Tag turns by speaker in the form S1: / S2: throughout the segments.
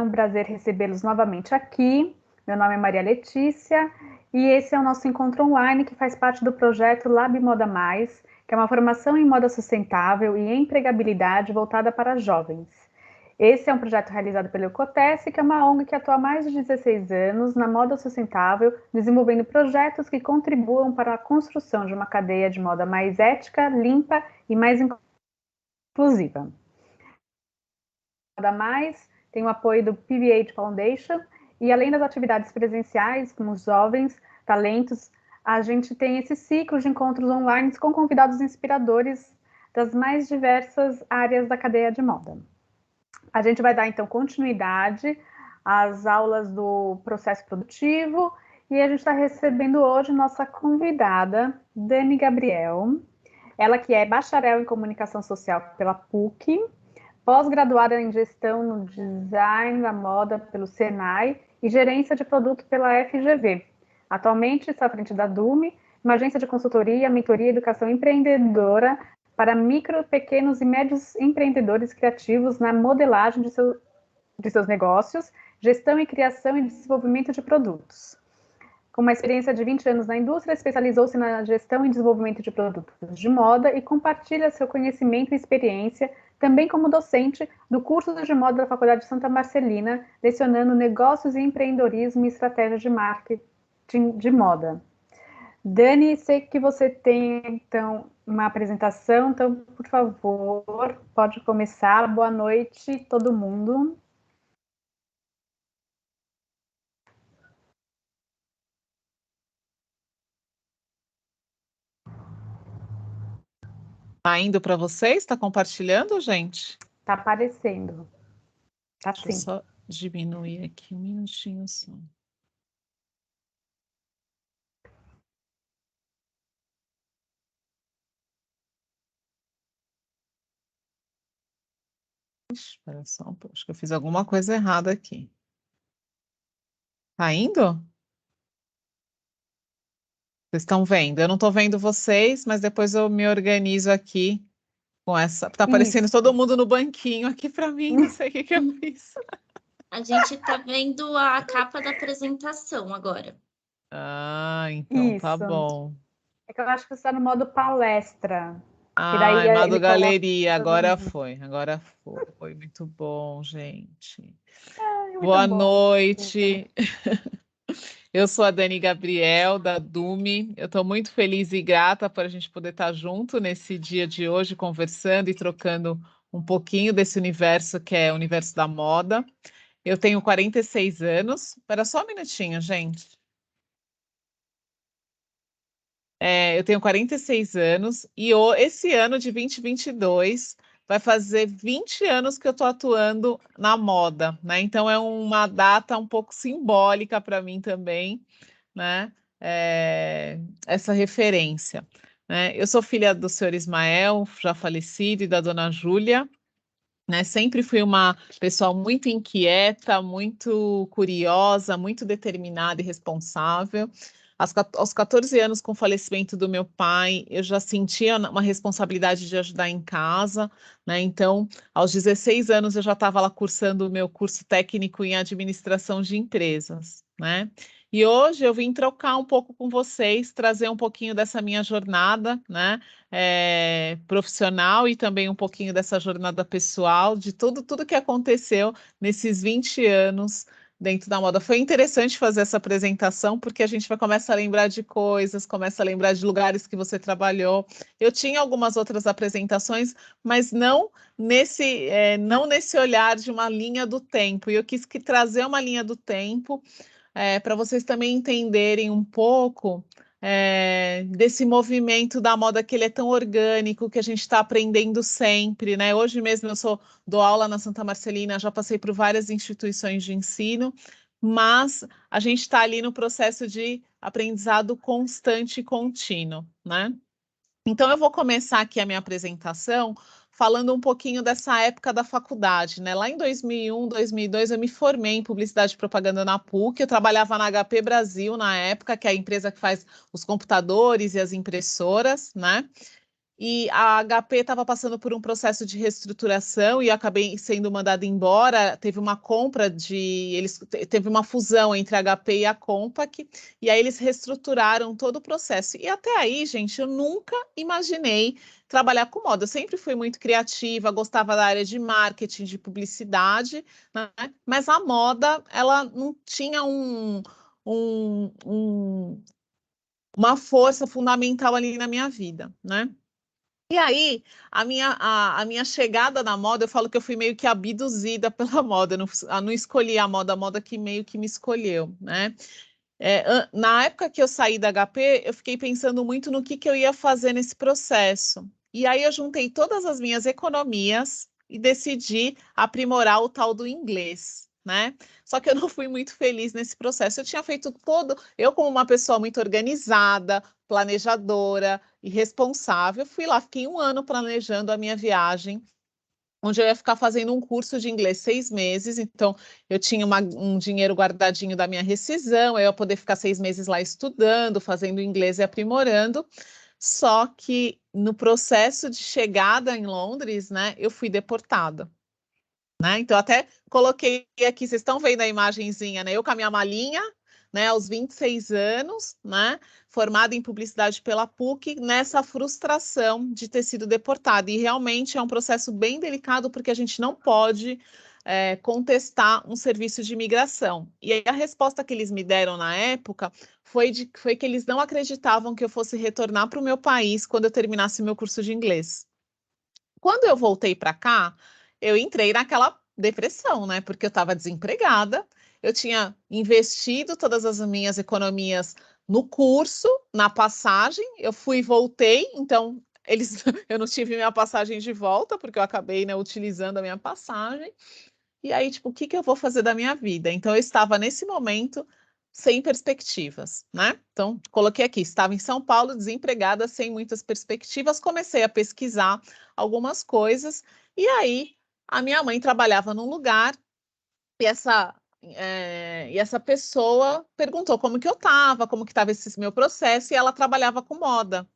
S1: um prazer recebê-los novamente aqui. Meu nome é Maria Letícia e esse é o nosso encontro online que faz parte do projeto Lab Moda Mais, que é uma formação em moda sustentável e empregabilidade voltada para jovens. Esse é um projeto realizado pela Eucotesse, que é uma ONG que atua há mais de 16 anos na moda sustentável, desenvolvendo projetos que contribuam para a construção de uma cadeia de moda mais ética, limpa e mais inclusiva. Moda Mais tem o apoio do PVH Foundation e, além das atividades presenciais com os jovens talentos, a gente tem esse ciclo de encontros online com convidados inspiradores das mais diversas áreas da cadeia de moda. A gente vai dar, então, continuidade às aulas do processo produtivo e a gente está recebendo hoje nossa convidada, Dani Gabriel. Ela que é bacharel em comunicação social pela PUC, pós-graduada em gestão no design da moda pelo Senai e gerência de produto pela FGV. Atualmente está à frente da Dume, uma agência de consultoria, mentoria e educação empreendedora para micro, pequenos e médios empreendedores criativos na modelagem de seus negócios, gestão e criação e desenvolvimento de produtos. Com uma experiência de 20 anos na indústria, especializou-se na gestão e desenvolvimento de produtos de moda e compartilha seu conhecimento e experiência também como docente do curso de moda da Faculdade de Santa Marcelina, lecionando negócios e empreendedorismo e estratégia de marketing de moda. Dani, sei que você tem, então, uma apresentação, então, por favor, pode começar. Boa noite, todo mundo.
S2: Tá indo para vocês? Está compartilhando, gente?
S1: Tá aparecendo. Tá sim.
S2: Deixa eu só diminuir aqui um minutinho só. Espera só um pouco, acho que eu fiz alguma coisa errada aqui. Tá indo? Vocês estão vendo? Eu não estou vendo vocês, mas depois eu me organizo aqui com essa. Tá aparecendo todo mundo no banquinho aqui para mim, não sei o que eu fiz.
S3: A gente está vendo a capa da apresentação agora.
S2: Ah, então tá bom.
S1: É que eu acho que você está no modo palestra.
S2: Ah, modo galeria, agora foi. Foi muito bom, gente. Boa noite. Eu sou a Dani Gabriel, da Dume. Eu estou muito feliz e grata por a gente poder estar junto nesse dia de hoje, conversando e trocando um pouquinho desse universo que é o universo da moda. Eu tenho 46 anos. Espera só um minutinho, gente. Eu tenho 46 anos e esse ano de 2022 vai fazer 20 anos que eu estou atuando na moda, né? Então é uma data um pouco simbólica para mim também, né? Essa referência, né? Eu sou filha do senhor Ismael, já falecido, e da dona Júlia, né? Sempre fui uma pessoa muito inquieta, muito curiosa, muito determinada e responsável. Aos 14 anos, com o falecimento do meu pai, eu já sentia uma responsabilidade de ajudar em casa, né? Então, aos 16 anos, eu já estava lá cursando o meu curso técnico em administração de empresas, né? E hoje eu vim trocar um pouco com vocês, trazer um pouquinho dessa minha jornada, né? Profissional e também um pouquinho dessa jornada pessoal, de tudo que aconteceu nesses 20 anos dentro da moda. Foi interessante fazer essa apresentação, porque a gente vai começar a lembrar de coisas, começa a lembrar de lugares que você trabalhou. Eu tinha algumas outras apresentações, mas não nesse olhar de uma linha do tempo. E eu quis trazer uma linha do tempo para vocês também entenderem um pouco desse movimento da moda, que ele é tão orgânico, que a gente está aprendendo sempre, né? Hoje mesmo dou aula na Santa Marcelina, já passei por várias instituições de ensino, mas a gente está ali no processo de aprendizado constante e contínuo, né? Então eu vou começar aqui a minha apresentação falando um pouquinho dessa época da faculdade, né? Lá em 2001, 2002, eu me formei em publicidade e propaganda na PUC. Eu trabalhava na HP Brasil na época, que é a empresa que faz os computadores e as impressoras, né? e a HP estava passando por um processo de reestruturação e eu acabei sendo mandada embora. Teve uma compra teve uma fusão entre a HP e a Compaq, e aí eles reestruturaram todo o processo. E até aí, gente, eu nunca imaginei trabalhar com moda. Eu sempre fui muito criativa, gostava da área de marketing, de publicidade, né? Mas a moda, ela não tinha uma força fundamental ali na minha vida, né? E aí, a minha chegada na moda, eu falo que eu fui meio que abduzida pela moda, eu não escolhi a moda que meio que me escolheu, né? Na época que eu saí da HP, eu fiquei pensando muito no que eu ia fazer nesse processo. E aí eu juntei todas as minhas economias e decidi aprimorar o tal do inglês, né? Só que eu não fui muito feliz nesse processo. Eu tinha feito eu como uma pessoa muito organizada, planejadora e responsável, fui lá, fiquei um ano planejando a minha viagem, onde eu ia ficar fazendo um curso de inglês 6 meses. Então, eu tinha um dinheiro guardadinho da minha rescisão, eu ia poder ficar 6 meses lá estudando, fazendo inglês e aprimorando. Só que no processo de chegada em Londres, né, eu fui deportada. Né? Então, até coloquei aqui, vocês estão vendo a imagenzinha, né? Eu com a minha malinha, né, aos 26 anos, né, formada em publicidade pela PUC, nessa frustração de ter sido deportada. E realmente é um processo bem delicado, porque a gente não pode contestar um serviço de imigração. E aí, a resposta que eles me deram na época foi que eles não acreditavam que eu fosse retornar para o meu país quando eu terminasse o meu curso de inglês. Quando eu voltei para cá, eu entrei naquela depressão, né? Porque eu estava desempregada, eu tinha investido todas as minhas economias no curso, na passagem, eu fui e voltei, então eu não tive minha passagem de volta, porque eu acabei, né, utilizando a minha passagem. E aí, tipo, o que eu vou fazer da minha vida? Então, eu estava nesse momento sem perspectivas, né? Então, coloquei aqui, estava em São Paulo, desempregada, sem muitas perspectivas, comecei a pesquisar algumas coisas, e aí a minha mãe trabalhava num lugar, e essa pessoa perguntou como que eu estava, como que estava esse meu processo, e ela trabalhava com moda.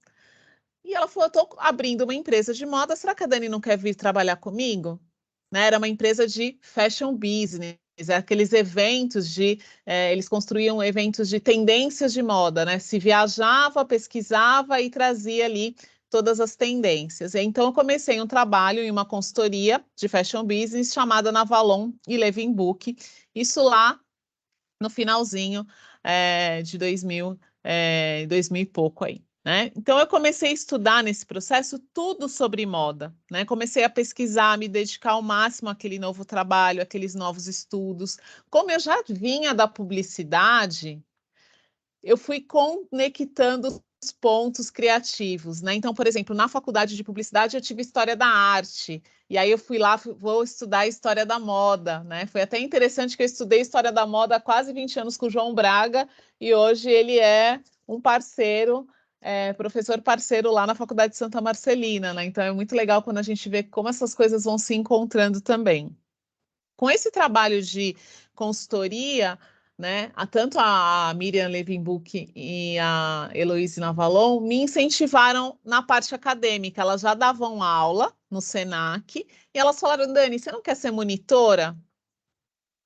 S2: E ela falou, estou abrindo uma empresa de moda, será que a Dani não quer vir trabalhar comigo? Né? Era uma empresa de fashion business, aqueles eventos eles construíam eventos de tendências de moda, né? Se viajava, pesquisava e trazia ali todas as tendências. Então, eu comecei um trabalho em uma consultoria de fashion business chamada Navalon e Levin Book, isso lá no finalzinho de 2000 e pouco aí. Né? Então, eu comecei a estudar nesse processo tudo sobre moda, né? Comecei a pesquisar, a me dedicar ao máximo àquele novo trabalho, aqueles novos estudos. Como eu já vinha da publicidade, eu fui conectando os pontos criativos, né? Então, por exemplo, na faculdade de publicidade eu tive história da arte, e aí eu fui lá, vou estudar história da moda, né? Foi até interessante que eu estudei história da moda há quase 20 anos com o João Braga, e hoje ele é um parceiro, professor parceiro lá na Faculdade de Santa Marcelina, né? Então é muito legal quando a gente vê como essas coisas vão se encontrando também. Com esse trabalho de consultoria, né, tanto a Miriam Levinbuch e a Heloíse Navalon me incentivaram na parte acadêmica. Elas já davam aula no Senac e elas falaram, Dani, você não quer ser monitora,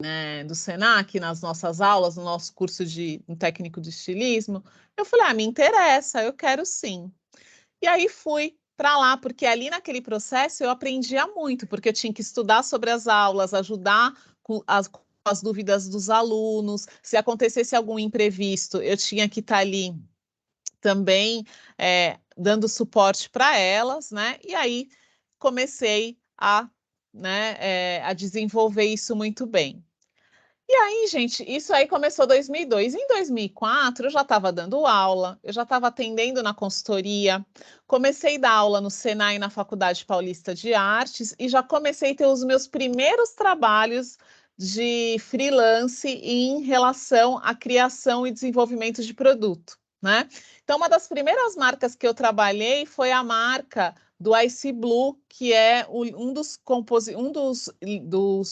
S2: né, do Senac nas nossas aulas, no nosso curso de um técnico de estilismo? Eu falei, me interessa, eu quero sim. E aí fui para lá, porque ali naquele processo eu aprendia muito, porque eu tinha que estudar sobre as aulas, ajudar com as dúvidas dos alunos, se acontecesse algum imprevisto, eu tinha que estar ali também dando suporte para elas, né? E aí comecei a desenvolver isso muito bem. E aí, gente, isso aí começou em 2002. Em 2004, eu já estava dando aula, eu já estava atendendo na consultoria, comecei a dar aula no Senai, na Faculdade Paulista de Artes, e já comecei a ter os meus primeiros trabalhos de freelance em relação à criação e desenvolvimento de produto, né? Então, uma das primeiras marcas que eu trabalhei foi a marca do Ice Blue, que é um dos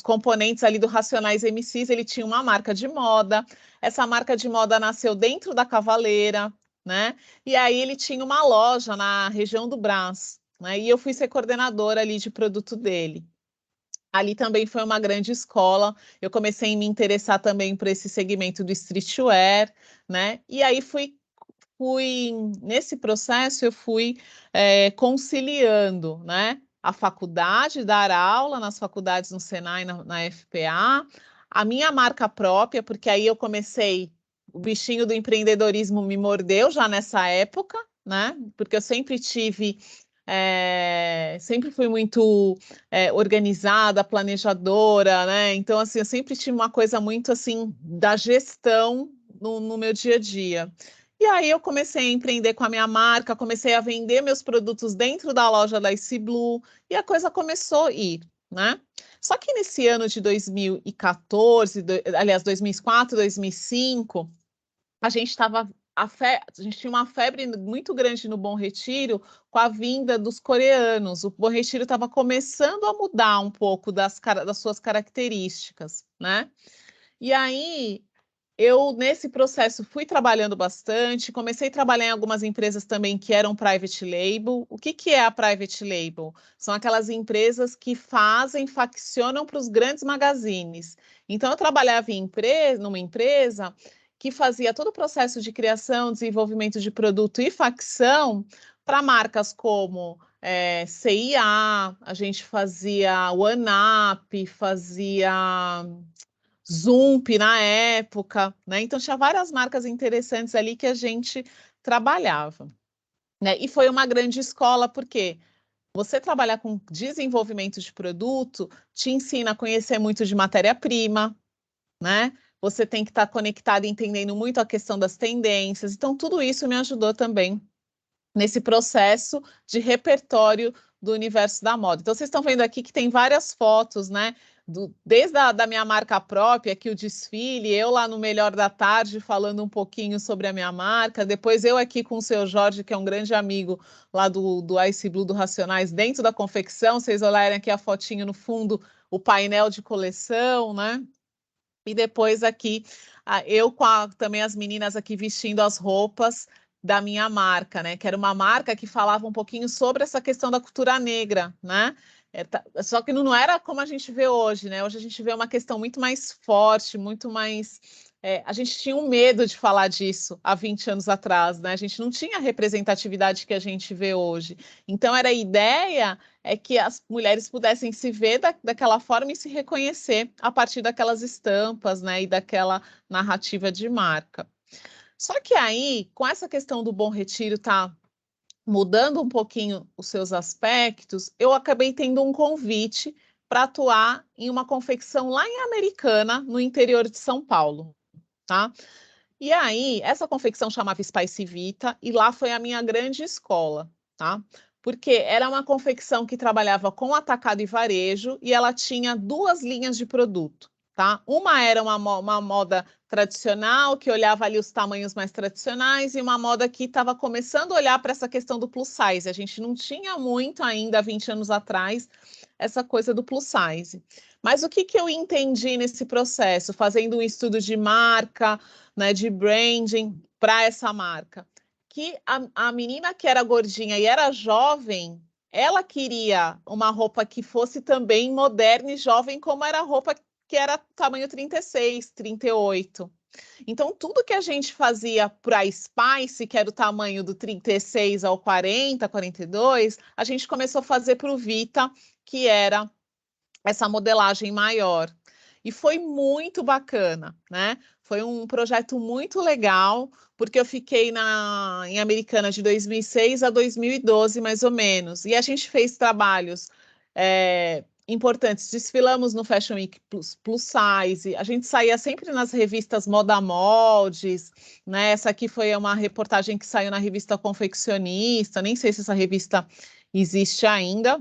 S2: componentes ali do Racionais MCs. Ele tinha uma marca de moda. Essa marca de moda nasceu dentro da Cavaleira, né? E aí ele tinha uma loja na região do Brás, né? E eu fui ser coordenadora ali de produto dele. Ali também foi uma grande escola. Eu comecei a me interessar também por esse segmento do streetwear, né? E aí fui nesse processo eu fui conciliando, né? A faculdade, dar aula nas faculdades no Senai, na FPA, a minha marca própria, porque aí eu comecei, o bichinho do empreendedorismo me mordeu já nessa época, né? Porque eu sempre tive, sempre fui muito organizada, planejadora, né? Então, assim, eu sempre tive uma coisa muito assim da gestão no meu dia a dia. E aí eu comecei a empreender com a minha marca, comecei a vender meus produtos dentro da loja da Ice Blue e a coisa começou a ir, né? Só que nesse ano de 2014, aliás, 2004, 2005, a gente estava a gente tinha uma febre muito grande no Bom Retiro com a vinda dos coreanos. O Bom Retiro estava começando a mudar um pouco das suas características, né? E aí eu, nesse processo, fui trabalhando bastante, comecei a trabalhar em algumas empresas também que eram private label. O que é a private label? São aquelas empresas que faccionam para os grandes magazines. Então, eu trabalhava numa empresa que fazia todo o processo de criação, desenvolvimento de produto e facção para marcas como CIA, a gente fazia OneUp, fazia Zump na época, né? Então tinha várias marcas interessantes ali que a gente trabalhava, né? E foi uma grande escola porque você trabalhar com desenvolvimento de produto te ensina a conhecer muito de matéria-prima, né? Você tem que estar conectado, entendendo muito a questão das tendências. Então tudo isso me ajudou também nesse processo de repertório do universo da moda. Então, vocês estão vendo aqui que tem várias fotos, né? Desde da minha marca própria, aqui o desfile, eu lá no Melhor da Tarde falando um pouquinho sobre a minha marca, depois eu aqui com o seu Jorge, que é um grande amigo lá do Ice Blue do Racionais, dentro da confecção, vocês olharem aqui a fotinho no fundo, o painel de coleção, né? E depois aqui, eu também as meninas aqui vestindo as roupas da minha marca, né? Que era uma marca que falava um pouquinho sobre essa questão da cultura negra, né? Só que não era como a gente vê hoje, né? Hoje a gente vê uma questão muito mais forte, muito mais. A gente tinha um medo de falar disso há 20 anos atrás, né? A gente não tinha a representatividade que a gente vê hoje. Então, era a ideia que as mulheres pudessem se ver daquela forma e se reconhecer a partir daquelas estampas, né? E daquela narrativa de marca. Só que aí, com essa questão do Bom Retiro tá mudando um pouquinho os seus aspectos, eu acabei tendo um convite para atuar em uma confecção lá em Americana, no interior de São Paulo, tá? E aí, essa confecção chamava Spice Vita, e lá foi a minha grande escola, tá? Porque era uma confecção que trabalhava com atacado e varejo, e ela tinha duas linhas de produto, tá? Uma era uma moda tradicional, que olhava ali os tamanhos mais tradicionais, e uma moda que estava começando a olhar para essa questão do plus size. A gente não tinha muito ainda, há 20 anos atrás, essa coisa do plus size. Mas o que eu entendi nesse processo, fazendo um estudo de marca, né, de branding para essa marca? Que a menina que era gordinha e era jovem, ela queria uma roupa que fosse também moderna e jovem, como era a roupa que era tamanho 36, 38. Então, tudo que a gente fazia para a Spice, que era o tamanho do 36 ao 40, 42, a gente começou a fazer para o Vita, que era essa modelagem maior. E foi muito bacana, né? Foi um projeto muito legal, porque eu fiquei em Americana de 2006 a 2012, mais ou menos. E a gente fez trabalhos importantes. Desfilamos no Fashion Week Plus Size. A gente saía sempre nas revistas Moda Moldes, né? Essa aqui foi uma reportagem que saiu na revista Confeccionista. Nem sei se essa revista existe ainda,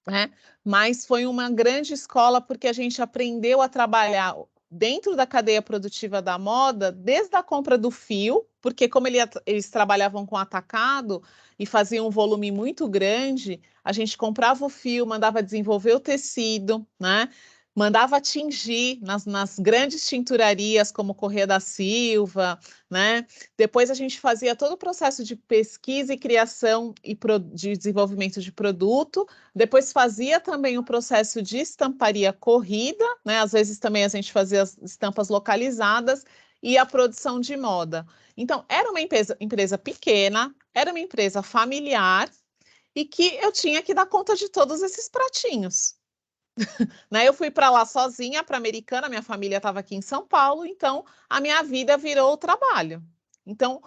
S2: né? Mas foi uma grande escola porque a gente aprendeu a trabalhar dentro da cadeia produtiva da moda, desde a compra do fio, porque como eles trabalhavam com atacado e faziam um volume muito grande, a gente comprava o fio, mandava desenvolver o tecido, né? mandava tingir nas grandes tinturarias, como Corrêa da Silva, né? Depois a gente fazia todo o processo de pesquisa e criação e de desenvolvimento de produto. Depois fazia também o processo de estamparia corrida, né? Às vezes também a gente fazia as estampas localizadas e a produção de moda. Então, era uma empresa pequena, era uma empresa familiar e que eu tinha que dar conta de todos esses pratinhos. Né? Eu fui para lá sozinha, para Americana, minha família estava aqui em São Paulo, então a minha vida virou o trabalho. Então,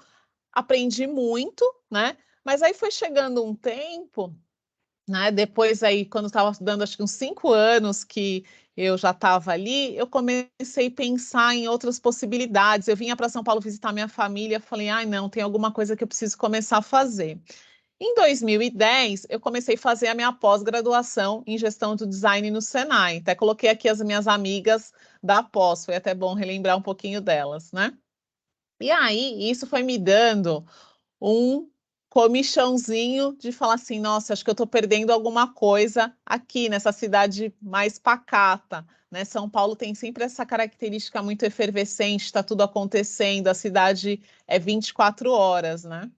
S2: aprendi muito, né? Mas aí foi chegando um tempo, né? Depois aí, quando estava estudando, acho que uns 5 anos que eu já estava ali, eu comecei a pensar em outras possibilidades. Eu vinha para São Paulo visitar minha família, falei, ai, não, tem alguma coisa que eu preciso começar a fazer. Em 2010, eu comecei a fazer a minha pós-graduação em gestão do design no Senai. Até coloquei aqui as minhas amigas da pós, foi até bom relembrar um pouquinho delas, né? E aí, isso foi me dando um comichãozinho de falar assim, nossa, acho que eu estou perdendo alguma coisa aqui nessa cidade mais pacata, né? São Paulo tem sempre essa característica muito efervescente, está tudo acontecendo, a cidade é 24 horas, né?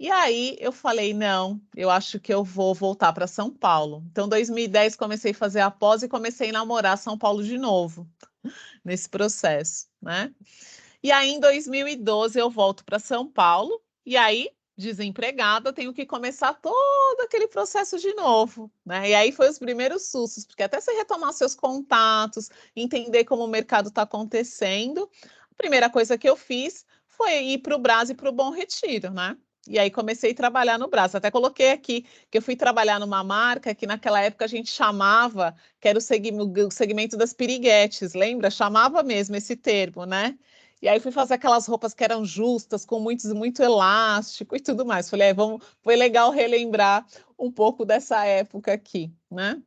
S2: E aí eu falei, não, eu acho que eu vou voltar para São Paulo. Então, em 2010, comecei a fazer a pós e comecei a namorar São Paulo de novo, nesse processo, né? E aí, em 2012, eu volto para São Paulo, e aí, desempregada, tenho que começar todo aquele processo de novo, né? E aí foi os primeiros sustos, porque até você retomar seus contatos, entender como o mercado está acontecendo, a primeira coisa que eu fiz foi ir para o Brás e para o Bom Retiro, né? E aí comecei a trabalhar no Brás. Até coloquei aqui que eu fui trabalhar numa marca que naquela época a gente chamava, que era o segmento das piriguetes, lembra? Chamava mesmo esse termo, né? E aí fui fazer aquelas roupas que eram justas, com muito elástico e tudo mais. Falei, foi legal relembrar um pouco dessa época aqui, né?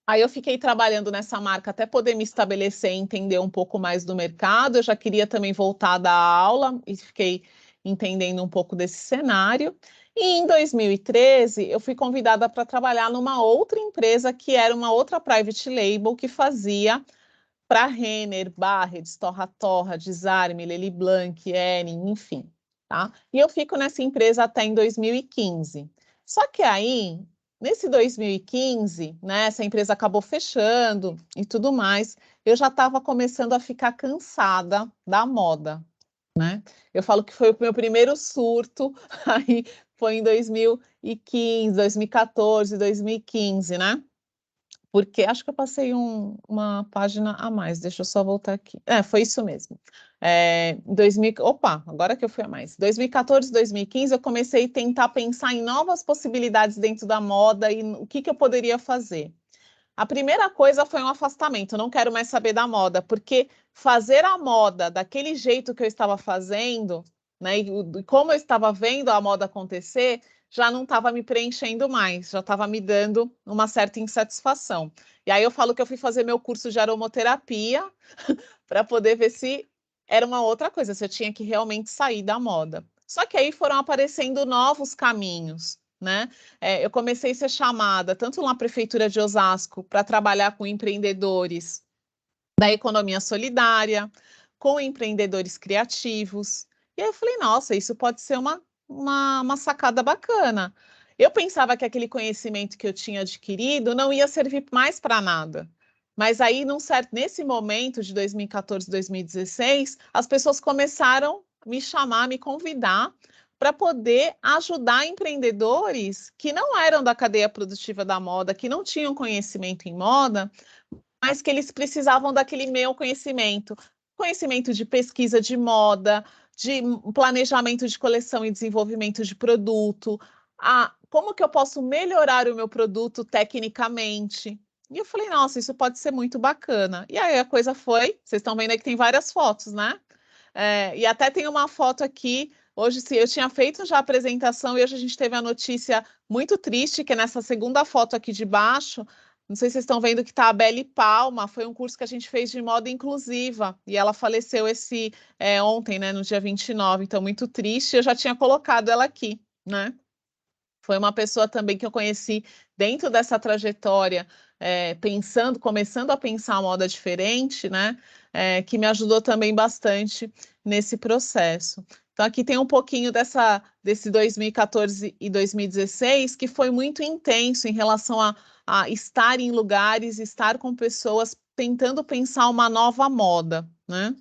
S2: Aí eu fiquei trabalhando nessa marca até poder me estabelecer e entender um pouco mais do mercado. Eu já queria também voltar a dar aula e fiquei entendendo um pouco desse cenário. E em 2013, eu fui convidada para trabalhar numa outra empresa que era uma outra private label que fazia para Renner, Barrett, Torra Torra, Desarme, Lely Blanc, Ering, enfim, tá? E eu fico nessa empresa até em 2015. Só que aí, nesse 2015, né, essa empresa acabou fechando e tudo mais, eu já estava começando a ficar cansada da moda, né? Eu falo que foi o meu primeiro surto, aí foi em 2015, 2014, 2015, né? Porque acho que eu passei uma página a mais, deixa eu só voltar aqui. Foi isso mesmo. 2000, opa, agora que eu fui a mais. 2014, 2015, eu comecei a tentar pensar em novas possibilidades dentro da moda e o que eu poderia fazer. A primeira coisa foi um afastamento, não quero mais saber da moda, porque fazer a moda daquele jeito que eu estava fazendo, né, e como eu estava vendo a moda acontecer, já não estava me preenchendo mais, já estava me dando uma certa insatisfação. E aí eu falo que eu fui fazer meu curso de aromaterapia para poder ver se era uma outra coisa, se eu tinha que realmente sair da moda. Só que aí foram aparecendo novos caminhos, né? Eu comecei a ser chamada tanto na prefeitura de Osasco para trabalhar com empreendedores da economia solidária, com empreendedores criativos. E aí eu falei, nossa, isso pode ser uma sacada bacana. Eu pensava que aquele conhecimento que eu tinha adquirido não ia servir mais para nada. Mas aí, nesse momento de 2014, 2016, as pessoas começaram a me chamar, a me convidar para poder ajudar empreendedores que não eram da cadeia produtiva da moda, que não tinham conhecimento em moda, mas que eles precisavam daquele meu conhecimento, conhecimento de pesquisa de moda, de planejamento de coleção e desenvolvimento de produto, como que eu posso melhorar o meu produto tecnicamente. E eu falei, nossa, isso pode ser muito bacana. E aí a coisa foi, vocês estão vendo aí que tem várias fotos, né? E até tem uma foto aqui. Hoje, sim, eu tinha feito já a apresentação e hoje a gente teve a notícia muito triste, que é nessa segunda foto aqui de baixo. Não sei se vocês estão vendo que está a Belle Palma, foi um curso que a gente fez de moda inclusiva, e ela faleceu ontem, né, no dia 29, então muito triste, eu já tinha colocado ela aqui, né? Foi uma pessoa também que eu conheci dentro dessa trajetória começando a pensar a moda diferente, né? Que me ajudou também bastante nesse processo. Então, aqui tem um pouquinho desse 2014 e 2016, que foi muito intenso em relação a estar em lugares, estar com pessoas tentando pensar uma nova moda, né?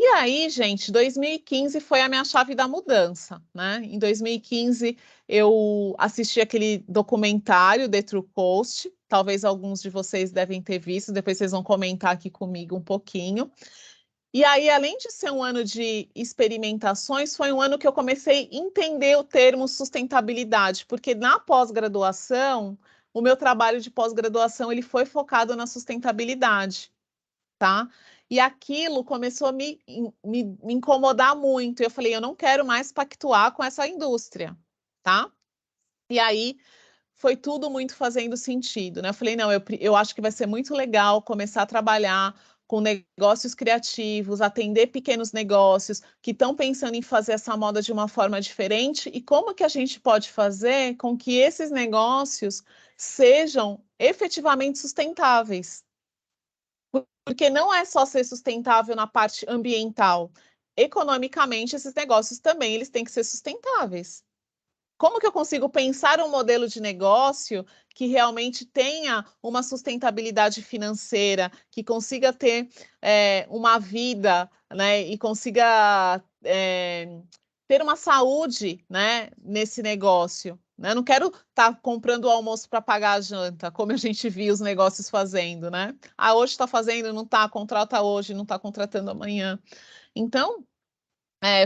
S2: E aí, gente, 2015 foi a minha chave da mudança, né? Em 2015, eu assisti aquele documentário The True Cost, talvez alguns de vocês devem ter visto, depois vocês vão comentar aqui comigo um pouquinho. E aí, além de ser um ano de experimentações, foi um ano que eu comecei a entender o termo sustentabilidade, porque na pós-graduação, o meu trabalho de pós-graduação ele foi focado na sustentabilidade, tá? E aquilo começou a me incomodar muito. Eu falei, eu não quero mais pactuar com essa indústria, tá? E aí foi tudo muito fazendo sentido, né? Eu falei, não, eu acho que vai ser muito legal começar a trabalhar com negócios criativos, atender pequenos negócios que estão pensando em fazer essa moda de uma forma diferente e como que a gente pode fazer com que esses negócios sejam efetivamente sustentáveis. Porque não é só ser sustentável na parte ambiental. Economicamente, esses negócios também eles têm que ser sustentáveis. Como que eu consigo pensar um modelo de negócio que realmente tenha uma sustentabilidade financeira, que consiga ter uma vida, né, e consiga ter uma saúde, né, nesse negócio? Né? Eu não quero estar comprando o almoço para pagar a janta, como a gente viu os negócios fazendo, né? Ah, hoje está fazendo, não está, contrata hoje, não está contratando amanhã. Então,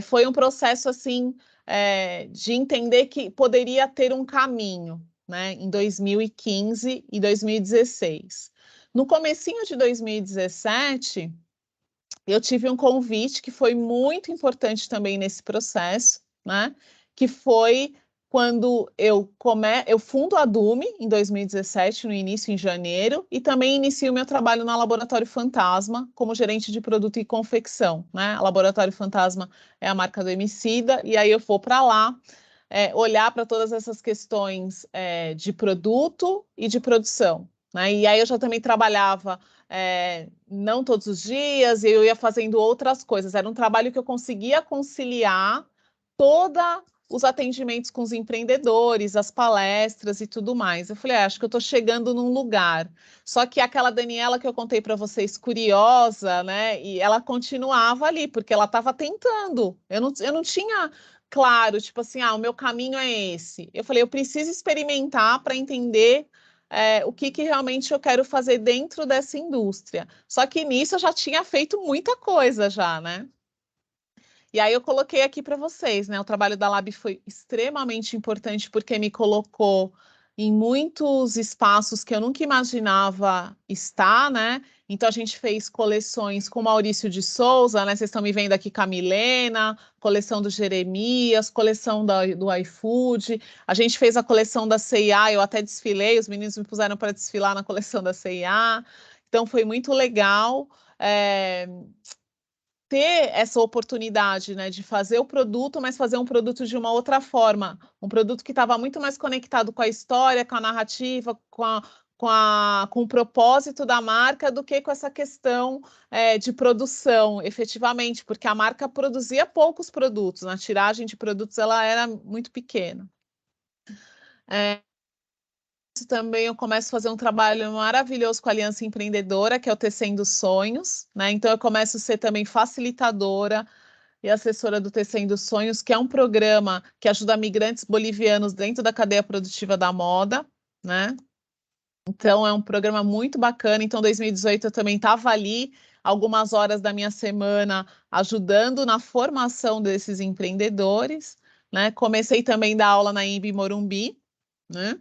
S2: foi um processo assim de entender que poderia ter um caminho, né, em 2015 e 2016. No comecinho de 2017, eu tive um convite que foi muito importante também nesse processo, né, que foi quando eu fundo a Dume em 2017, no início, em janeiro, e também inicio meu trabalho na Laboratório Fantasma, como gerente de produto e confecção, né? A Laboratório Fantasma é a marca do Emicida, e aí eu vou para lá olhar para todas essas questões de produto e de produção, né? E aí eu já também trabalhava não todos os dias, eu ia fazendo outras coisas. Era um trabalho que eu conseguia conciliar toda os atendimentos com os empreendedores, as palestras e tudo mais. Eu falei, acho que eu estou chegando num lugar. Só que aquela Daniela que eu contei para vocês, curiosa, né? E ela continuava ali, porque ela estava tentando. Eu não tinha claro, tipo assim, o meu caminho é esse. Eu falei, eu preciso experimentar para entender o que realmente eu quero fazer dentro dessa indústria. Só que nisso eu já tinha feito muita coisa já, né? E aí eu coloquei aqui para vocês, né? O trabalho da Lab foi extremamente importante porque me colocou em muitos espaços que eu nunca imaginava estar, né? Então a gente fez coleções com Maurício de Souza, né? Vocês estão me vendo aqui com a Milena, coleção do Jeremias, coleção do iFood. A gente fez a coleção da C&A, eu até desfilei, os meninos me puseram para desfilar na coleção da C&A. Então foi muito legal. Ter essa oportunidade, né, de fazer o produto, mas fazer um produto de uma outra forma, um produto que estava muito mais conectado com a história, com a narrativa, com o propósito da marca, do que com essa questão de produção, efetivamente, porque a marca produzia poucos produtos, a tiragem de produtos ela era muito pequena. Também eu começo a fazer um trabalho maravilhoso com a Aliança Empreendedora, que é o Tecendo Sonhos, né? Então eu começo a ser também facilitadora e assessora do Tecendo Sonhos, que é um programa que ajuda migrantes bolivianos dentro da cadeia produtiva da moda, né? Então é um programa muito bacana. Então, 2018 eu também estava ali algumas horas da minha semana ajudando na formação desses empreendedores, né? Comecei também a dar aula na IMB Morumbi, né?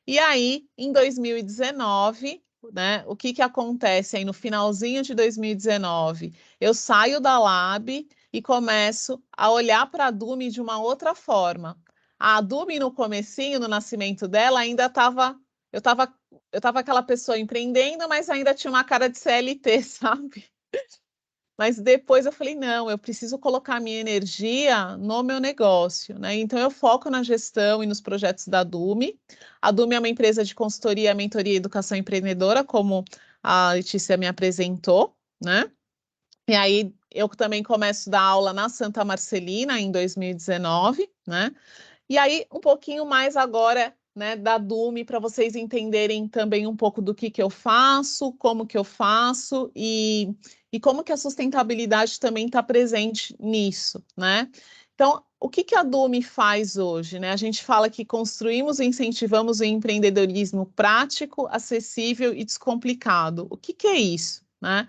S2: E aí, em 2019, né, o que acontece aí no finalzinho de 2019? Eu saio da Lab e começo a olhar para a Dume de uma outra forma. A Dume, no comecinho, no nascimento dela, ainda estava... Eu estava aquela pessoa empreendendo, mas ainda tinha uma cara de CLT, sabe? mas depois eu falei, não, eu preciso colocar minha energia no meu negócio, né? Então eu foco na gestão e nos projetos da Dume. A Dume é uma empresa de consultoria, mentoria e educação empreendedora, como a Letícia me apresentou, né? E aí eu também começo a dar aula na Santa Marcelina em 2019, né? E aí, um pouquinho mais agora, né, da Dume, para vocês entenderem também um pouco do que eu faço, como que eu faço e como que a sustentabilidade também está presente nisso, né? Então, o que a Dume faz hoje, né? A gente fala que construímos e incentivamos o empreendedorismo prático, acessível e descomplicado. O que é isso, né?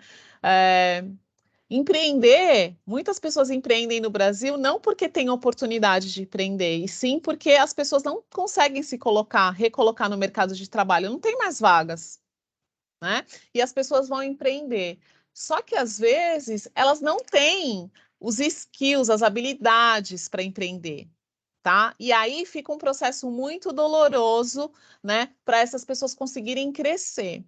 S2: Empreender, muitas pessoas empreendem no Brasil não porque têm oportunidade de empreender, e sim porque as pessoas não conseguem se colocar, recolocar no mercado de trabalho, não tem mais vagas, né? E as pessoas vão empreender. Só que às vezes elas não têm os skills, as habilidades para empreender, tá? E aí fica um processo muito doloroso, né, para essas pessoas conseguirem crescer.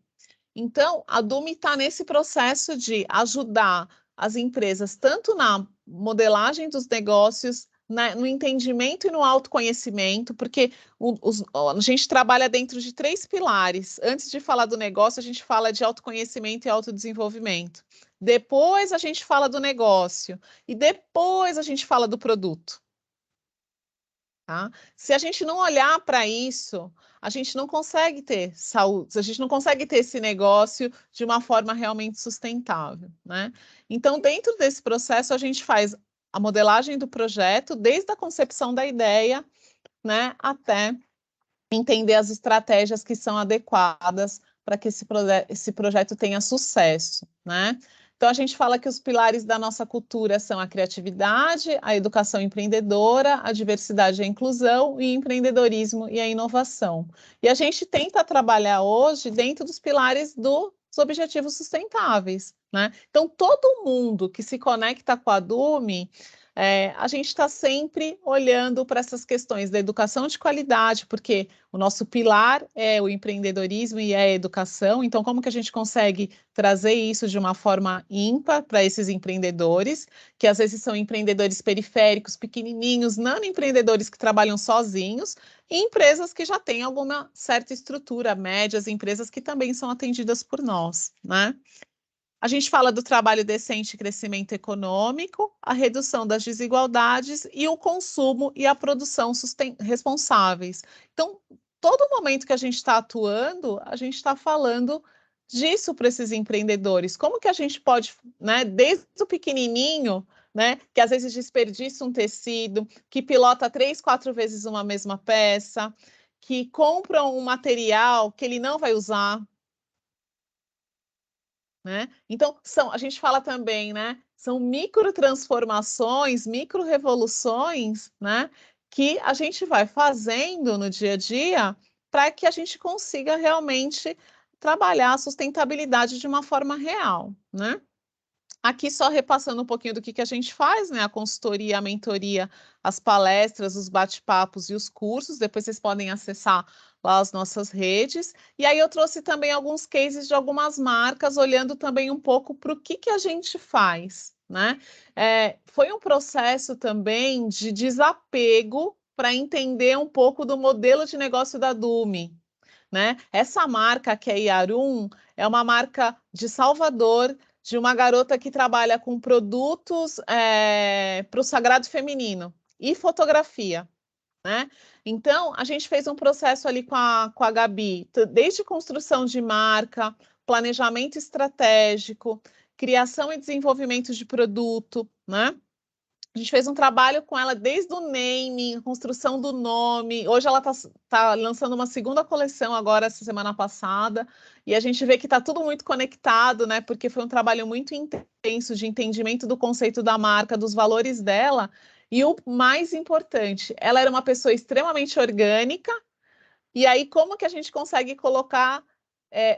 S2: Então, a Dume está nesse processo de ajudar as empresas, tanto na modelagem dos negócios, no entendimento e no autoconhecimento, porque a gente trabalha dentro de 3 pilares. Antes de falar do negócio, a gente fala de autoconhecimento e autodesenvolvimento. Depois a gente fala do negócio e depois a gente fala do produto. Tá? Se a gente não olhar para isso, a gente não consegue ter saúde, a gente não consegue ter esse negócio de uma forma realmente sustentável, né? Então, dentro desse processo, a gente faz a modelagem do projeto, desde a concepção da ideia, né, até entender as estratégias que são adequadas para que esse projeto tenha sucesso, né? Então, a gente fala que os pilares da nossa cultura são a criatividade, a educação empreendedora, a diversidade e a inclusão, e empreendedorismo e a inovação. E a gente tenta trabalhar hoje dentro dos pilares dos objetivos sustentáveis, né? Então, todo mundo que se conecta com a Dume, a gente está sempre olhando para essas questões da educação de qualidade, porque o nosso pilar é o empreendedorismo e é a educação. Então, como que a gente consegue trazer isso de uma forma ímpar para esses empreendedores, que às vezes são empreendedores periféricos, pequenininhos, não empreendedores que trabalham sozinhos, e empresas que já têm alguma certa estrutura, médias, empresas que também são atendidas por nós, né? A gente fala do trabalho decente e crescimento econômico, a redução das desigualdades e o consumo e a produção responsáveis. Então, todo momento que a gente está atuando, a gente está falando disso para esses empreendedores. Como que a gente pode, né, desde o pequenininho, né, que às vezes desperdiça um tecido, que pilota 3, 4 vezes uma mesma peça, que compra um material que ele não vai usar, né? Então, a gente fala também, né? São microtransformações, micro-revoluções, né? Que a gente vai fazendo no dia a dia para que a gente consiga realmente trabalhar a sustentabilidade de uma forma real, né? Aqui só repassando um pouquinho do que a gente faz, né? A consultoria, a mentoria, as palestras, os bate-papos e os cursos. Depois vocês podem acessar lá as nossas redes. E aí eu trouxe também alguns cases de algumas marcas, olhando também um pouco para o que a gente faz, né? Foi um processo também de desapego para entender um pouco do modelo de negócio da Dume, né? Essa marca, que é Yarum, é uma marca de Salvador, de uma garota que trabalha com produtos para o sagrado feminino e fotografia, né? Então, a gente fez um processo ali com a Gabi, desde construção de marca, planejamento estratégico, criação e desenvolvimento de produto, né? A gente fez um trabalho com ela desde o naming, construção do nome. Hoje ela tá lançando uma segunda coleção agora, essa semana passada, e a gente vê que está tudo muito conectado, né? Porque foi um trabalho muito intenso de entendimento do conceito da marca, dos valores dela. E o mais importante, ela era uma pessoa extremamente orgânica, e aí como que a gente consegue colocar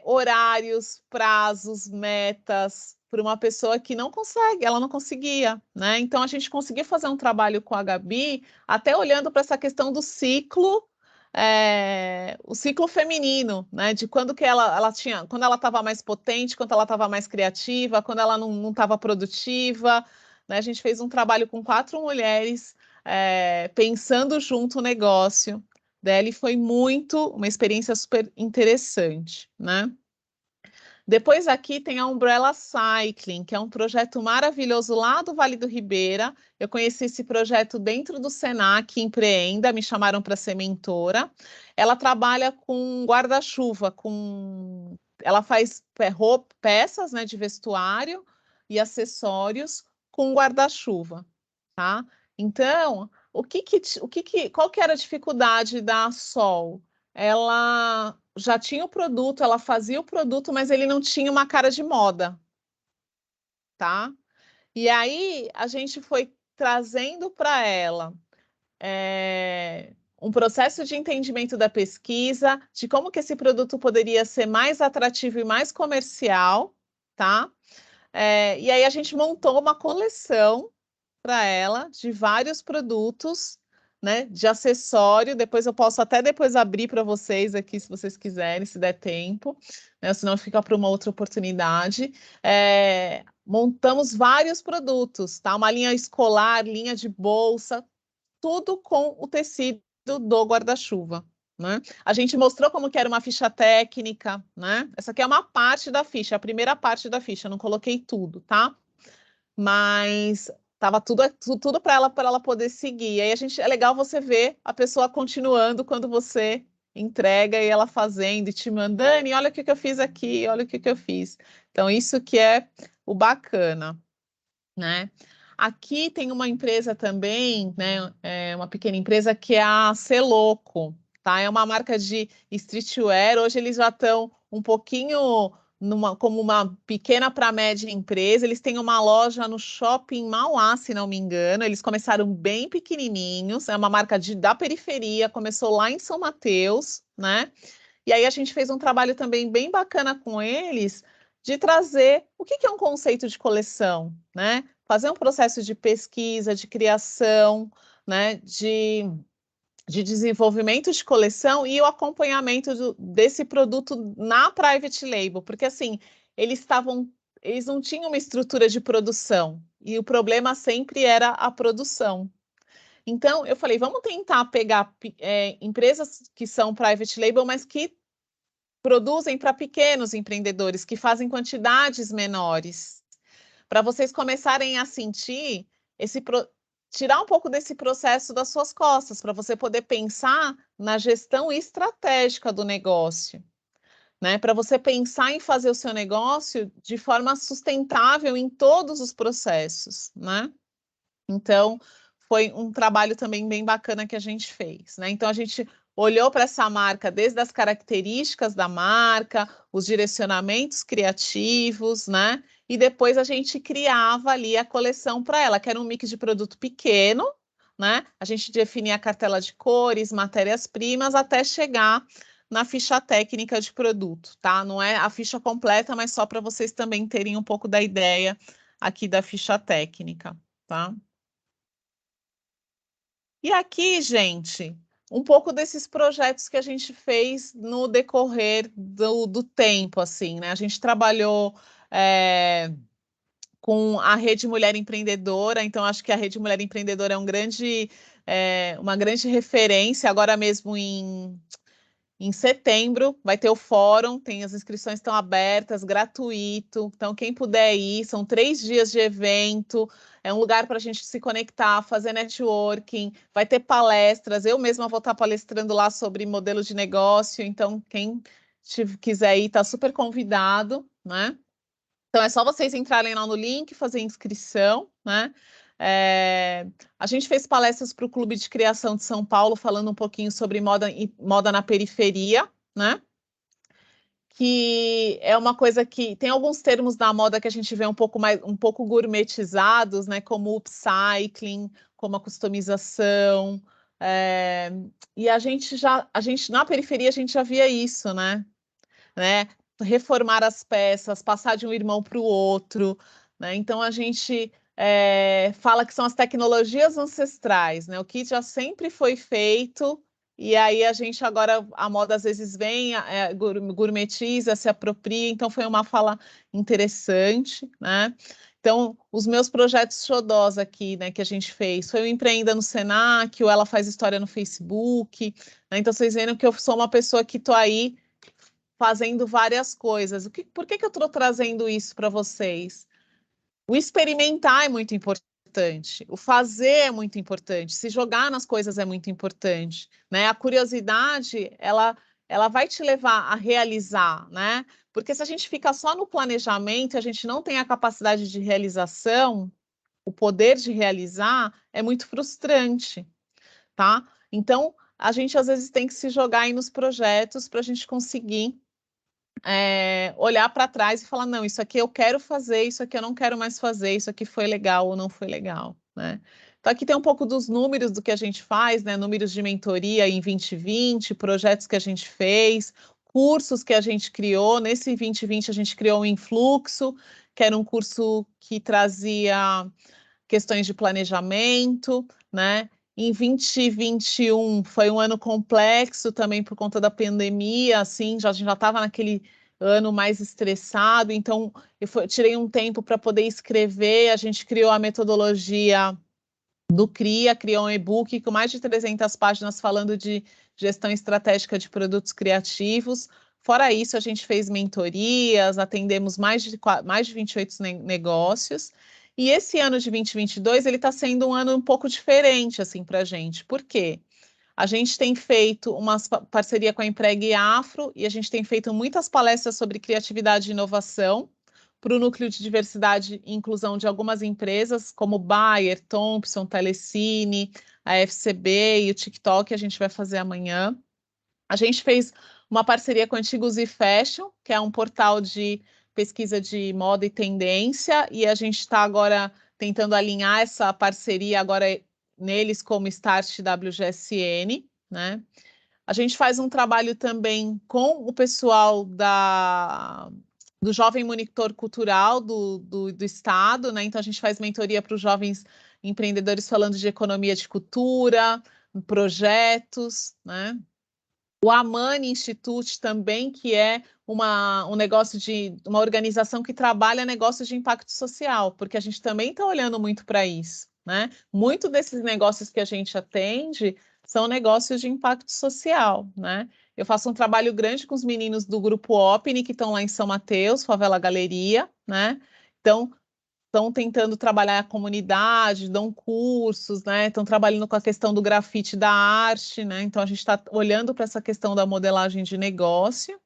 S2: horários, prazos, metas para uma pessoa que não consegue, ela não conseguia, né? Então a gente conseguiu fazer um trabalho com a Gabi, até olhando para essa questão do ciclo o ciclo feminino, né? De quando que ela tinha, quando ela estava mais potente, quando ela estava mais criativa, quando ela não estava produtiva, né? A gente fez um trabalho com 4 mulheres pensando junto o negócio dela e foi uma experiência super interessante, né? Depois aqui tem a Umbrella Cycling, que é um projeto maravilhoso lá do Vale do Ribeira. Eu conheci esse projeto dentro do Senac Empreenda, me chamaram para ser mentora. Ela trabalha com guarda-chuva, ela faz peças, né, de vestuário e acessórios com guarda-chuva, tá? Então, qual que era a dificuldade da Sol? Ela já tinha o produto, ela fazia o produto, mas ele não tinha uma cara de moda, tá? E aí a gente foi trazendo para ela um processo de entendimento da pesquisa, de como que esse produto poderia ser mais atrativo e mais comercial, tá? E aí a gente montou uma coleção para ela de vários produtos, né, de acessório. Depois eu posso até depois abrir para vocês aqui, se vocês quiserem, se der tempo, né, senão fica para uma outra oportunidade. Montamos vários produtos, tá? Uma linha escolar, linha de bolsa, tudo com o tecido do guarda-chuva. Né? A gente mostrou como que era uma ficha técnica, né? Essa aqui é uma parte da ficha, a primeira parte da ficha, eu não coloquei tudo, tá? Mas tava tudo para ela poder seguir. E aí é legal você ver a pessoa continuando quando você entrega e ela fazendo e te mandando, e olha o que eu fiz aqui, olha o que eu fiz. Então, isso que é o bacana, né? Aqui tem uma empresa também, né? Uma pequena empresa que é a Celoco, tá? É uma marca de streetwear. Hoje eles já estão um pouquinho como uma pequena para média empresa. Eles têm uma loja no shopping Mauá, se não me engano. Eles começaram bem pequenininhos. É uma marca da periferia. Começou lá em São Mateus, né? E aí a gente fez um trabalho também bem bacana com eles de trazer o que é um conceito de coleção, né? Fazer um processo de pesquisa, de criação, né? De desenvolvimento de coleção e o acompanhamento desse produto na private label, porque assim, eles não tinham uma estrutura de produção e o problema sempre era a produção. Então, eu falei, vamos tentar pegar empresas que são private label, mas que produzem para pequenos empreendedores, que fazem quantidades menores, para vocês começarem a sentir tirar um pouco desse processo das suas costas, para você poder pensar na gestão estratégica do negócio, né? Para você pensar em fazer o seu negócio de forma sustentável em todos os processos, né? Então, foi um trabalho também bem bacana que a gente fez, né? Então, a gente olhou para essa marca desde as características da marca, os direcionamentos criativos, né? E depois a gente criava ali a coleção para ela, que era um mix de produto pequeno, né? A gente definia a cartela de cores, matérias-primas, até chegar na ficha técnica de produto, tá? Não é a ficha completa, mas só para vocês também terem um pouco da ideia aqui da ficha técnica, tá? E aqui, gente, um pouco desses projetos que a gente fez no decorrer do tempo, assim, né? A gente trabalhou com a Rede Mulher Empreendedora, então acho que a Rede Mulher Empreendedora é uma grande referência, agora mesmo em setembro vai ter o fórum, as inscrições estão abertas, gratuito. Então, quem puder ir, são 3 dias de evento, é um lugar para a gente se conectar, fazer networking, vai ter palestras. Eu mesma vou estar palestrando lá sobre modelo de negócio, então quem quiser ir está super convidado, né? Então é só vocês entrarem lá no link, fazer inscrição, né? A gente fez palestras para o Clube de Criação de São Paulo, falando um pouquinho sobre moda na periferia, né? Que é uma coisa que tem alguns termos da moda que a gente vê um pouco gourmetizados, né? Como o upcycling, como a customização. E a gente na periferia a gente já via isso, né? Reformar as peças, passar de um irmão para o outro, né? Então a gente fala que são as tecnologias ancestrais, né? O que já sempre foi feito e aí a gente agora, a moda às vezes vem, gourmetiza, se apropria, então foi uma fala interessante, né? Então, os meus projetos xodós aqui, né, que a gente fez, foi o Empreenda no Senac, o Ela Faz História no Facebook, né? Então vocês viram que eu sou uma pessoa que estou aí fazendo várias coisas. Por que eu estou trazendo isso para vocês? O experimentar é muito importante, o fazer é muito importante, se jogar nas coisas é muito importante, né? A curiosidade, ela vai te levar a realizar, né? Porque se a gente fica só no planejamento, a gente não tem a capacidade de realização, o poder de realizar, é muito frustrante, tá? Então, a gente às vezes tem que se jogar aí nos projetos para a gente conseguir olhar para trás e falar, não, isso aqui eu quero fazer, isso aqui eu não quero mais fazer, isso aqui foi legal ou não foi legal, né? Então aqui tem um pouco dos números do que a gente faz, né? Números de mentoria em 2020, projetos que a gente fez, cursos que a gente criou. Nesse 2020 a gente criou o Influxo, que era um curso que trazia questões de planejamento, né? Em 2021 foi um ano complexo também por conta da pandemia, assim, a gente já estava naquele ano mais estressado, então tirei um tempo para poder escrever, a gente criou a metodologia do CRIA, criou um e-book com mais de 300 páginas falando de gestão estratégica de produtos criativos. Fora isso, a gente fez mentorias, atendemos mais de 28 negócios, e esse ano de 2022, ele está sendo um ano um pouco diferente, assim, para a gente. Por quê? A gente tem feito uma parceria com a Empregue Afro e a gente tem feito muitas palestras sobre criatividade e inovação para o núcleo de diversidade e inclusão de algumas empresas, como Bayer, Thompson, Telecine, a FCB e o TikTok, a gente vai fazer amanhã. A gente fez uma parceria com a Antigos e Fashion, que é um portal de pesquisa de moda e tendência, e a gente está agora tentando alinhar essa parceria agora neles como Start WGSN, né? A gente faz um trabalho também com o pessoal do Jovem Monitor Cultural do Estado, né? Então a gente faz mentoria para os jovens empreendedores falando de economia de cultura, projetos, né? O Amani Institute também, que é um negócio de uma organização que trabalha negócios de impacto social, porque a gente também está olhando muito para isso, né? Muito desses negócios que a gente atende são negócios de impacto social, né? Eu faço um trabalho grande com os meninos do grupo OPNI, que estão lá em São Mateus, Favela Galeria, né? Então, estão tentando trabalhar a comunidade, dão cursos, né? Estão trabalhando com a questão do grafite da arte, né? Então a gente está olhando para essa questão da modelagem de negócio.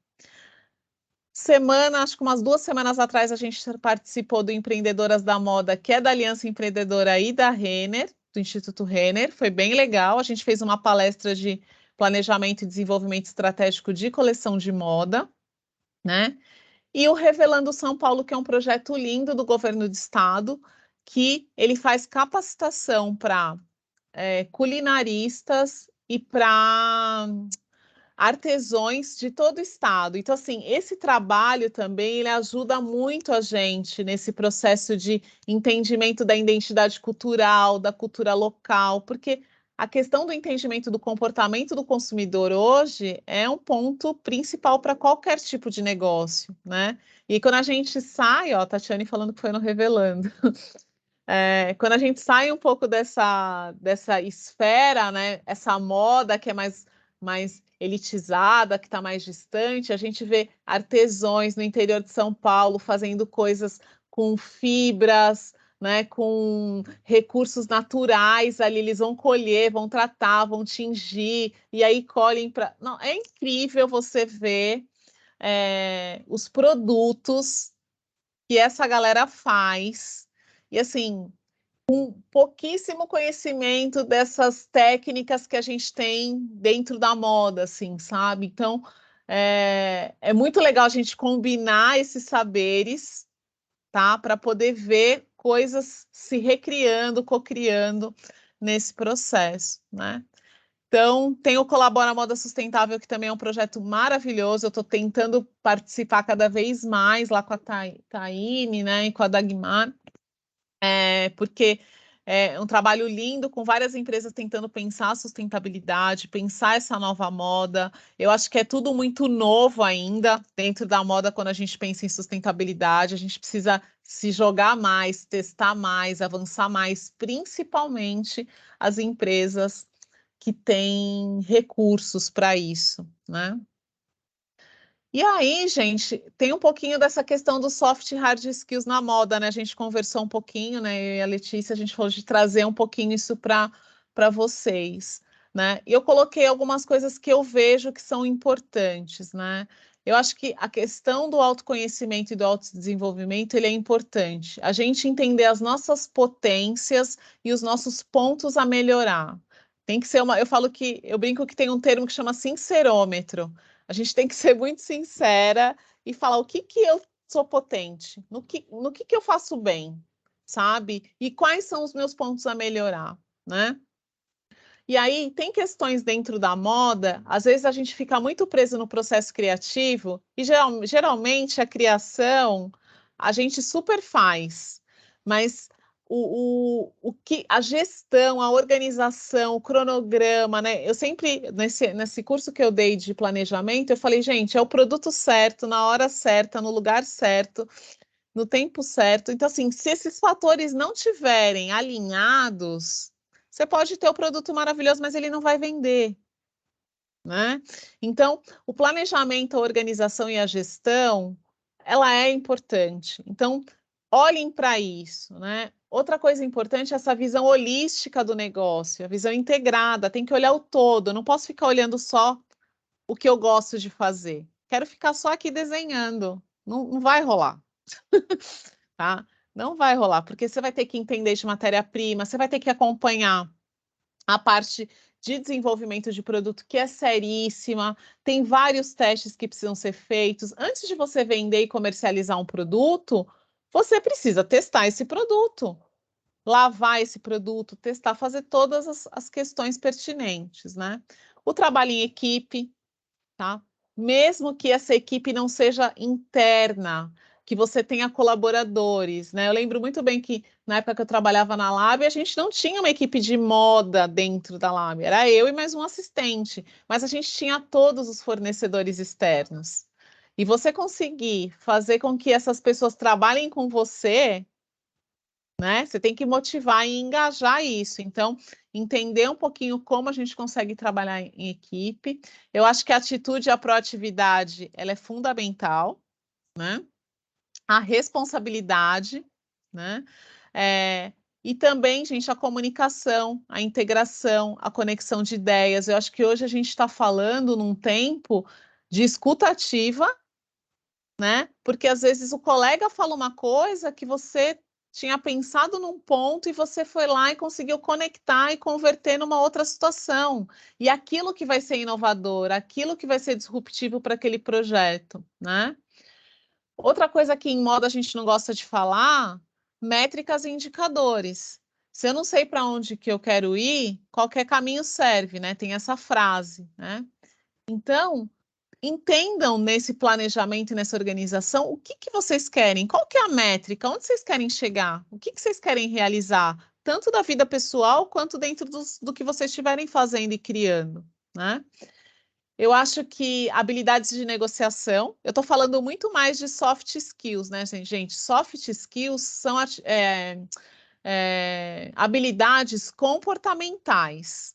S2: Acho que umas 2 semanas atrás, a gente participou do Empreendedoras da Moda, que é da Aliança Empreendedora e da Renner, do Instituto Renner. Foi bem legal. A gente fez uma palestra de planejamento e desenvolvimento estratégico de coleção de moda, né? E o Revelando São Paulo, que é um projeto lindo do governo do estado, que ele faz capacitação para culinaristas e para artesãos de todo o estado. Então, assim, esse trabalho também ele ajuda muito a gente nesse processo de entendimento da identidade cultural, da cultura local, porque a questão do entendimento do comportamento do consumidor hoje é um ponto principal para qualquer tipo de negócio, né? E quando a gente sai, ó, a Tatiane falando que foi no Revelando, quando a gente sai um pouco dessa esfera, né? Essa moda que é mais elitizada, que está mais distante, a gente vê artesãos no interior de São Paulo fazendo coisas com fibras, né, com recursos naturais ali, eles vão colher, vão tratar, vão tingir, e aí colhem para... Não, é incrível você ver os produtos que essa galera faz, e assim, pouquíssimo conhecimento dessas técnicas que a gente tem dentro da moda, assim, sabe? Então, é muito legal a gente combinar esses saberes, tá? Para poder ver coisas se recriando, cocriando nesse processo, né? Então, tem o Colabora Moda Sustentável, que também é um projeto maravilhoso. Eu estou tentando participar cada vez mais lá com a Taine, né, e com a Dagmar, porque É um trabalho lindo, com várias empresas tentando pensar a sustentabilidade, pensar essa nova moda. Eu acho que é tudo muito novo ainda dentro da moda quando a gente pensa em sustentabilidade. A gente precisa se jogar mais, testar mais, avançar mais, principalmente as empresas que têm recursos para isso, né? E aí, gente, tem um pouquinho dessa questão do soft e hard skills na moda, né? A gente conversou um pouquinho, né? Eu e a Letícia, a gente falou de trazer um pouquinho isso para vocês, né? E eu coloquei algumas coisas que eu vejo que são importantes, né? Eu acho que a questão do autoconhecimento e do autodesenvolvimento, ele é importante. A gente entender as nossas potências e os nossos pontos a melhorar. Tem que ser uma... Eu falo que... Eu brinco que tem um termo que chama sincerômetro. A gente tem que ser muito sincera e falar o que eu sou potente, no que eu faço bem, sabe? E quais são os meus pontos a melhorar, né? E aí, tem questões dentro da moda, às vezes a gente fica muito preso no processo criativo, e geralmente a criação a gente super faz, mas o que a gestão, a organização, o cronograma, né? Eu sempre, nesse curso que eu dei de planejamento, eu falei, gente, é o produto certo, na hora certa, no lugar certo, no tempo certo. Então, assim, se esses fatores não tiverem alinhados, você pode ter o produto maravilhoso, mas ele não vai vender, né? Então, o planejamento, a organização e a gestão, ela é importante. Então, olhem para isso, né? Outra coisa importante é essa visão holística do negócio, a visão integrada, tem que olhar o todo, eu não posso ficar olhando só o que eu gosto de fazer. Quero ficar só aqui desenhando. Não vai rolar, tá? Não vai rolar, porque você vai ter que entender de matéria-prima, você vai ter que acompanhar a parte de desenvolvimento de produto, que é seríssima, tem vários testes que precisam ser feitos. Antes de você vender e comercializar um produto, você precisa testar esse produto, lavar esse produto, testar, fazer todas as questões pertinentes, né? O trabalho em equipe, tá? Mesmo que essa equipe não seja interna, que você tenha colaboradores, né? Eu lembro muito bem que na época que eu trabalhava na Lab, a gente não tinha uma equipe de moda dentro da Lab, era eu e mais um assistente, mas a gente tinha todos os fornecedores externos. E você conseguir fazer com que essas pessoas trabalhem com você, né? Você tem que motivar e engajar isso. Então, entender um pouquinho como a gente consegue trabalhar em equipe. Eu acho que a atitude e a proatividade, ela é fundamental, né? A responsabilidade, né? E também, gente, a comunicação, a integração, a conexão de ideias. Eu acho que hoje a gente está falando num tempo de escuta ativa, né? Porque às vezes o colega fala uma coisa que você tinha pensado num ponto e você foi lá e conseguiu conectar e converter numa outra situação. E aquilo que vai ser inovador, aquilo que vai ser disruptivo para aquele projeto, né? Outra coisa que em moda a gente não gosta de falar, métricas e indicadores. Se eu não sei para onde que eu quero ir, qualquer caminho serve, né? Tem essa frase, né? Então, entendam nesse planejamento e nessa organização o que vocês querem, qual que é a métrica, onde vocês querem chegar, o que vocês querem realizar, tanto da vida pessoal quanto dentro do que vocês estiverem fazendo e criando, né? Eu acho que habilidades de negociação, eu estou falando muito mais de soft skills, né, gente? Soft skills são habilidades comportamentais,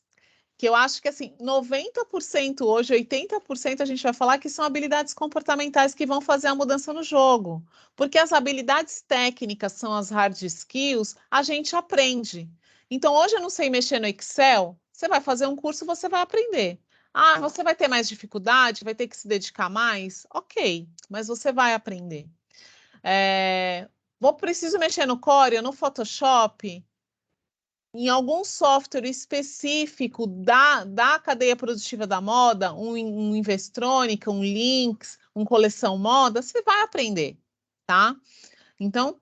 S2: que eu acho que assim, 90% hoje, 80% a gente vai falar que são habilidades comportamentais que vão fazer a mudança no jogo. Porque as habilidades técnicas são as hard skills, a gente aprende. Então, hoje eu não sei mexer no Excel, você vai fazer um curso, você vai aprender. Ah, você vai ter mais dificuldade, vai ter que se dedicar mais? Ok, mas você vai aprender. Preciso mexer no Corel, no Photoshop, em algum software específico da cadeia produtiva da moda, um Investrônica, um Lynx, um Coleção Moda, você vai aprender, tá? Então,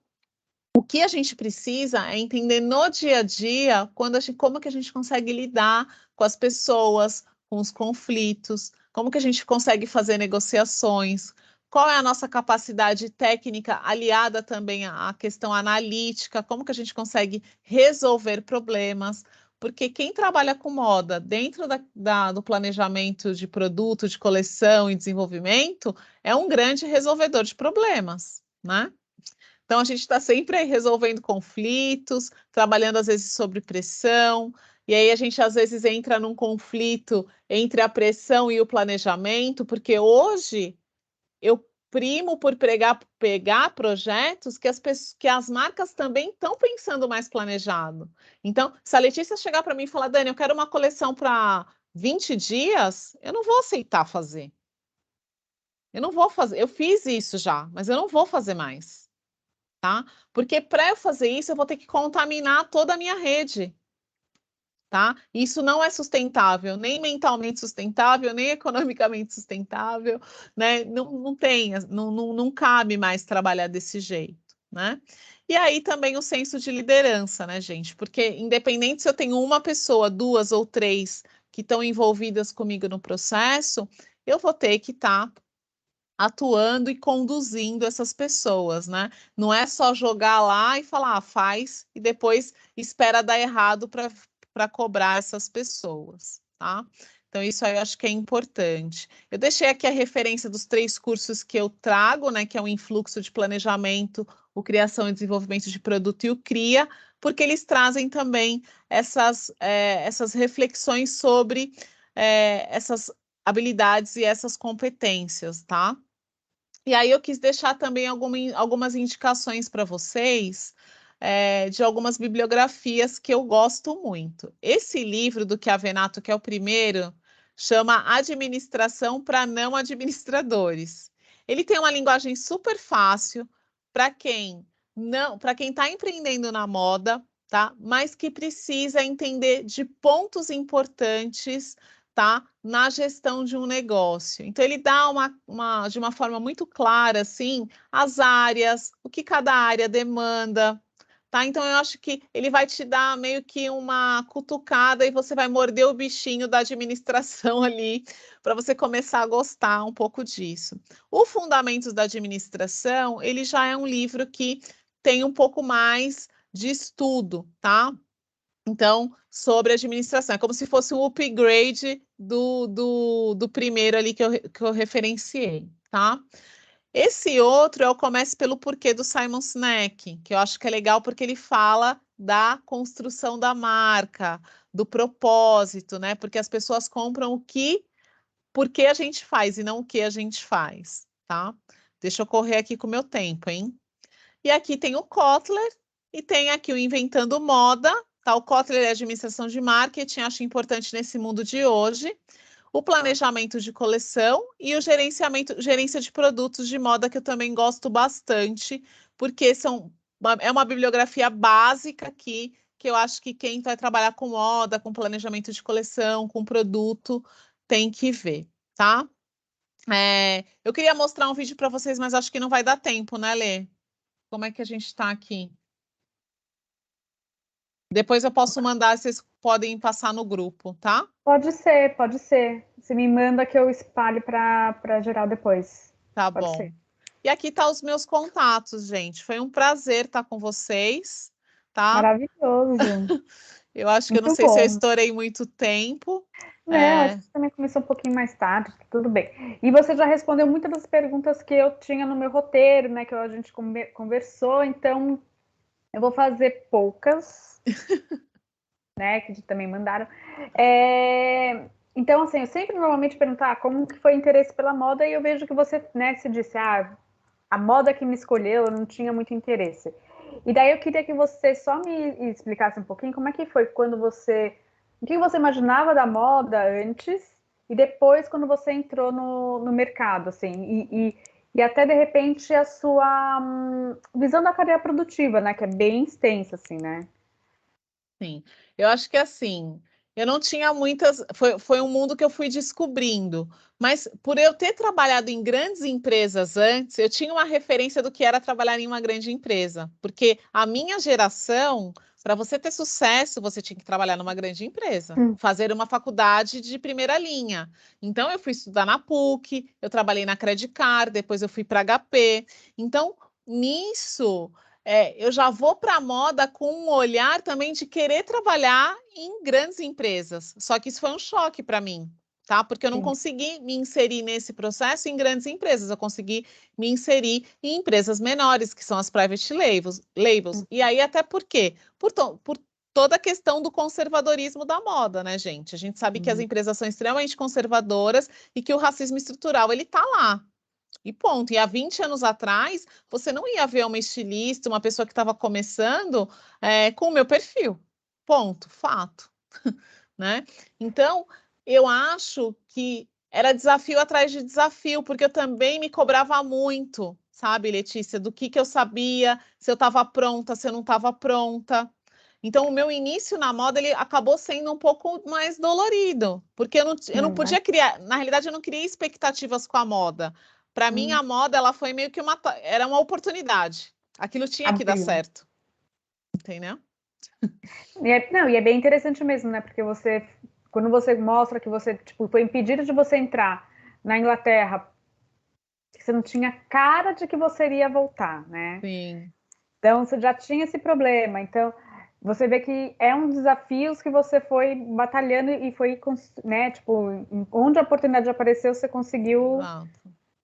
S2: o que a gente precisa é entender no dia a dia como que a gente consegue lidar com as pessoas, com os conflitos, como que a gente consegue fazer negociações, qual é a nossa capacidade técnica aliada também à questão analítica, como que a gente consegue resolver problemas, porque quem trabalha com moda dentro do planejamento de produto, de coleção e desenvolvimento, é um grande resolvedor de problemas, né? Então, a gente está sempre aí resolvendo conflitos, trabalhando às vezes sobre pressão, e aí a gente às vezes entra num conflito entre a pressão e o planejamento, porque hoje eu primo por pegar projetos que as marcas também estão pensando mais planejado. Então, se a Letícia chegar para mim e falar, Dani, eu quero uma coleção para 20 dias, eu não vou aceitar fazer. Eu não vou fazer, eu fiz isso já, mas eu não vou fazer mais. Tá? Porque para eu fazer isso, eu vou ter que contaminar toda a minha rede, tá? Isso não é sustentável, nem mentalmente sustentável, nem economicamente sustentável, né? Não tem, não cabe mais trabalhar desse jeito, né? E aí também o senso de liderança, né, gente? Porque independente se eu tenho uma pessoa, duas ou três que estão envolvidas comigo no processo, eu vou ter que estar atuando e conduzindo essas pessoas, né? Não é só jogar lá e falar, faz, e depois espera dar errado para cobrar essas pessoas, tá? Então, isso aí eu acho que é importante. Eu deixei aqui a referência dos 3 cursos que eu trago, né? Que é o Influxo de Planejamento, o Criação e Desenvolvimento de Produto e o CRIA, porque eles trazem também essas reflexões sobre essas habilidades e essas competências, tá? E aí eu quis deixar também algumas indicações para vocês de algumas bibliografias que eu gosto muito. Esse livro do Chiavenato, que é o primeiro, chama Administração para Não Administradores. Ele tem uma linguagem super fácil para quem está empreendendo na moda, tá? Mas que precisa entender de pontos importantes, tá? Na gestão de um negócio. Então, ele dá de uma forma muito clara, assim, as áreas, o que cada área demanda, tá? Então, eu acho que ele vai te dar meio que uma cutucada e você vai morder o bichinho da administração ali, para você começar a gostar um pouco disso. O Fundamentos da Administração, ele já é um livro que tem um pouco mais de estudo, tá? Então, sobre administração, é como se fosse um upgrade do primeiro ali que eu referenciei, tá? Esse outro é o Comece pelo Porquê do Simon Sinek, que eu acho que é legal porque ele fala da construção da marca, do propósito, né? Porque as pessoas compram por que a gente faz e não o que a gente faz, tá? Deixa eu correr aqui com o meu tempo, hein? E aqui tem o Kotler e tem aqui o Inventando Moda, tá? O Kotler é administração de marketing, acho importante nesse mundo de hoje. O planejamento de coleção e o gerência de produtos de moda, que eu também gosto bastante, porque é uma bibliografia básica aqui, que eu acho que quem vai trabalhar com moda, com planejamento de coleção, com produto, tem que ver, tá? Eu queria mostrar um vídeo para vocês, mas acho que não vai dar tempo, né, Lê? Como é que a gente está aqui? Depois eu posso mandar, vocês podem passar no grupo, tá?
S1: Pode ser, pode ser. Você me manda que eu espalhe para geral depois.
S2: Tá
S1: Pode
S2: bom.
S1: ser.
S2: E aqui tá os meus contatos, gente. Foi um prazer estar com vocês, tá?
S1: Maravilhoso.
S2: Eu acho que eu não
S1: Muito
S2: sei se eu
S1: bom.
S2: estourei muito tempo.
S1: Não, acho que você também começou um pouquinho mais tarde, tudo bem. E você já respondeu muitas das perguntas que eu tinha no meu roteiro, né? Que a gente conversou, então eu vou fazer poucas, né? Que também mandaram. Então, assim, eu sempre normalmente perguntar como que foi o interesse pela moda, e eu vejo que você, né, se disse, a moda que me escolheu, eu não tinha muito interesse. E daí eu queria que você só me explicasse um pouquinho como é que foi quando você... O que você imaginava da moda antes e depois quando você entrou no mercado, assim, e até de repente a sua visão da carreira produtiva, né, que é bem extensa, assim, né?
S2: Sim, eu acho que assim, eu não tinha muitas. Foi um mundo que eu fui descobrindo, mas por eu ter trabalhado em grandes empresas antes, eu tinha uma referência do que era trabalhar em uma grande empresa, porque a minha geração Para você ter sucesso, você tinha que trabalhar numa grande empresa, fazer uma faculdade de primeira linha. Então, eu fui estudar na PUC, eu trabalhei na Credit Card, depois eu fui para HP. Então, nisso, eu já vou para a moda com um olhar também de querer trabalhar em grandes empresas. Só que isso foi um choque para mim, tá? Porque eu não consegui me inserir nesse processo em grandes empresas, eu consegui me inserir em empresas menores, que são as private labels. E aí, até por quê? Por toda a questão do conservadorismo da moda, né, gente? A gente sabe que as empresas são extremamente conservadoras e que o racismo estrutural, ele tá lá. E ponto. E há 20 anos atrás, você não ia ver uma estilista, uma pessoa que estava começando com o meu perfil. Ponto. Fato. Né? Então, eu acho que era desafio atrás de desafio, porque eu também me cobrava muito, sabe, Letícia, do que eu sabia, se eu estava pronta, se eu não estava pronta. Então, o meu início na moda, ele acabou sendo um pouco mais dolorido, porque eu não podia criar, na realidade, eu não criei expectativas com a moda. Para mim, a moda, ela foi meio que era uma oportunidade. Aquilo tinha que dar certo. Entendeu?
S1: Não, e é bem interessante mesmo, né? Porque quando você mostra que você, tipo, foi impedido de você entrar na Inglaterra, você não tinha cara de que você iria voltar, né?
S2: Sim.
S1: Então, você já tinha esse problema. Então, você vê que é um desafio que você foi batalhando e foi, né? Tipo, onde a oportunidade apareceu, você conseguiu.
S2: Exato.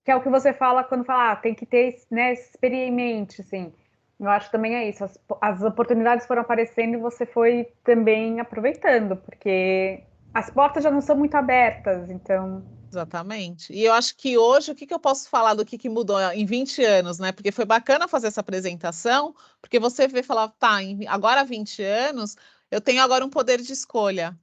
S1: Que é o que você fala quando fala, tem que ter, né, experimente, assim. Eu acho que também é isso. As oportunidades foram aparecendo e você foi também aproveitando, porque as portas já não são muito abertas, então.
S2: Exatamente. E eu acho que hoje, o que eu posso falar do que mudou em 20 anos, né? Porque foi bacana fazer essa apresentação, porque você vê falar, tá, agora há 20 anos, eu tenho agora um poder de escolha.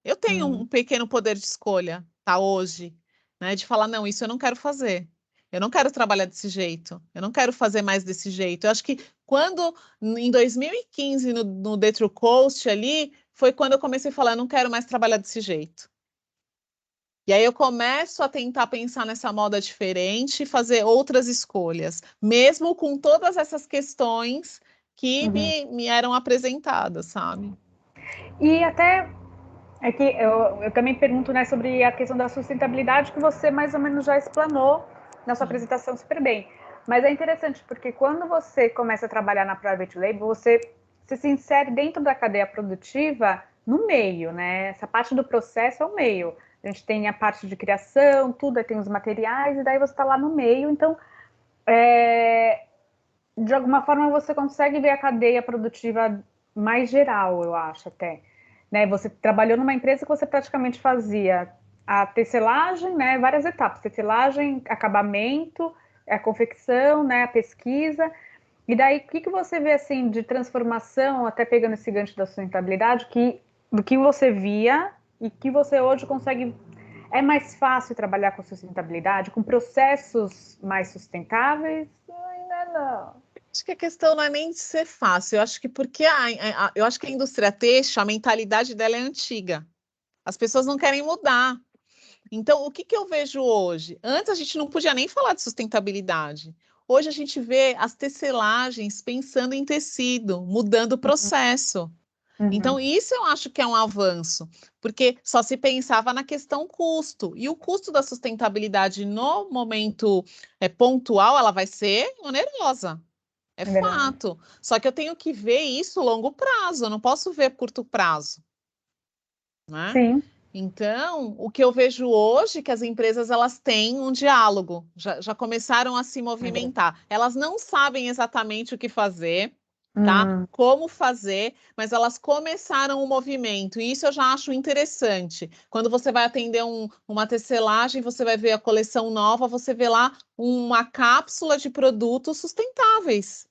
S2: Eu tenho um pequeno poder de escolha, tá, hoje, né? De falar, não, isso eu não quero fazer. Eu não quero trabalhar desse jeito. Eu não quero fazer mais desse jeito. Eu acho que quando, em 2015, no The True Coast ali, foi quando eu comecei a falar, eu não quero mais trabalhar desse jeito. E aí eu começo a tentar pensar nessa moda diferente e fazer outras escolhas, mesmo com todas essas questões que me eram apresentadas, sabe?
S1: E até é que eu também pergunto, né, sobre a questão da sustentabilidade que você mais ou menos já explanou na sua apresentação super bem. Mas é interessante porque quando você começa a trabalhar na private label, você se insere dentro da cadeia produtiva no meio, né? Essa parte do processo é o meio. A gente tem a parte de criação, tudo, aí tem os materiais, e daí você está lá no meio. Então, de alguma forma, você consegue ver a cadeia produtiva mais geral, eu acho até. Né? Você trabalhou numa empresa que você praticamente fazia a tecelagem, né? Várias etapas, tecelagem, acabamento, a confecção, né? A pesquisa. E daí, o que você vê assim de transformação, até pegando esse gancho da sustentabilidade, do que você via e que você hoje consegue. É mais fácil trabalhar com sustentabilidade, com processos mais sustentáveis? Ainda não.
S2: Acho que a questão não é nem de ser fácil, eu acho que porque eu acho que a indústria têxtil, a mentalidade dela é antiga. As pessoas não querem mudar. Então, o que eu vejo hoje? Antes a gente não podia nem falar de sustentabilidade. Hoje a gente vê as tecelagens pensando em tecido, mudando o processo. Então, isso eu acho que é um avanço, porque só se pensava na questão custo, e o custo da sustentabilidade no momento pontual, ela vai ser onerosa. É fato. Só que eu tenho que ver isso a longo prazo, eu não posso ver a curto prazo, né?
S1: Sim.
S2: Então, o que eu vejo hoje é que as empresas elas têm um diálogo, já começaram a se movimentar. Elas não sabem exatamente o que fazer, tá? Como fazer, mas elas começaram o movimento, e isso eu já acho interessante. Quando você vai atender uma tecelagem, você vai ver a coleção nova, você vê lá uma cápsula de produtos sustentáveis.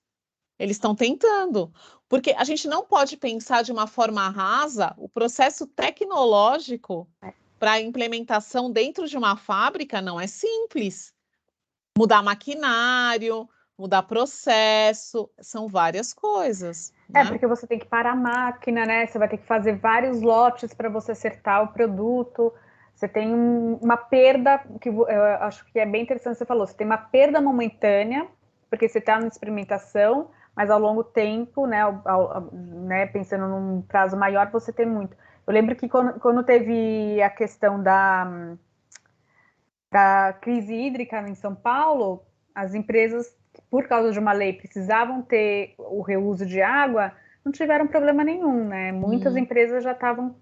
S2: Eles estão tentando, porque a gente não pode pensar de uma forma rasa o processo tecnológico para a implementação dentro de uma fábrica não é simples. Mudar maquinário, mudar processo, são várias coisas, né?
S1: Porque você tem que parar a máquina, né? Você vai ter que fazer vários lotes para você acertar o produto. Você tem uma perda, que eu acho que é bem interessante, você falou, você tem uma perda momentânea, porque você está na experimentação, mas ao longo tempo, né, né, pensando num prazo maior, você tem muito. Eu lembro que quando teve a questão da crise hídrica em São Paulo, as empresas, por causa de uma lei, precisavam ter o reuso de água, não tiveram problema nenhum, né? Muitas empresas já estavam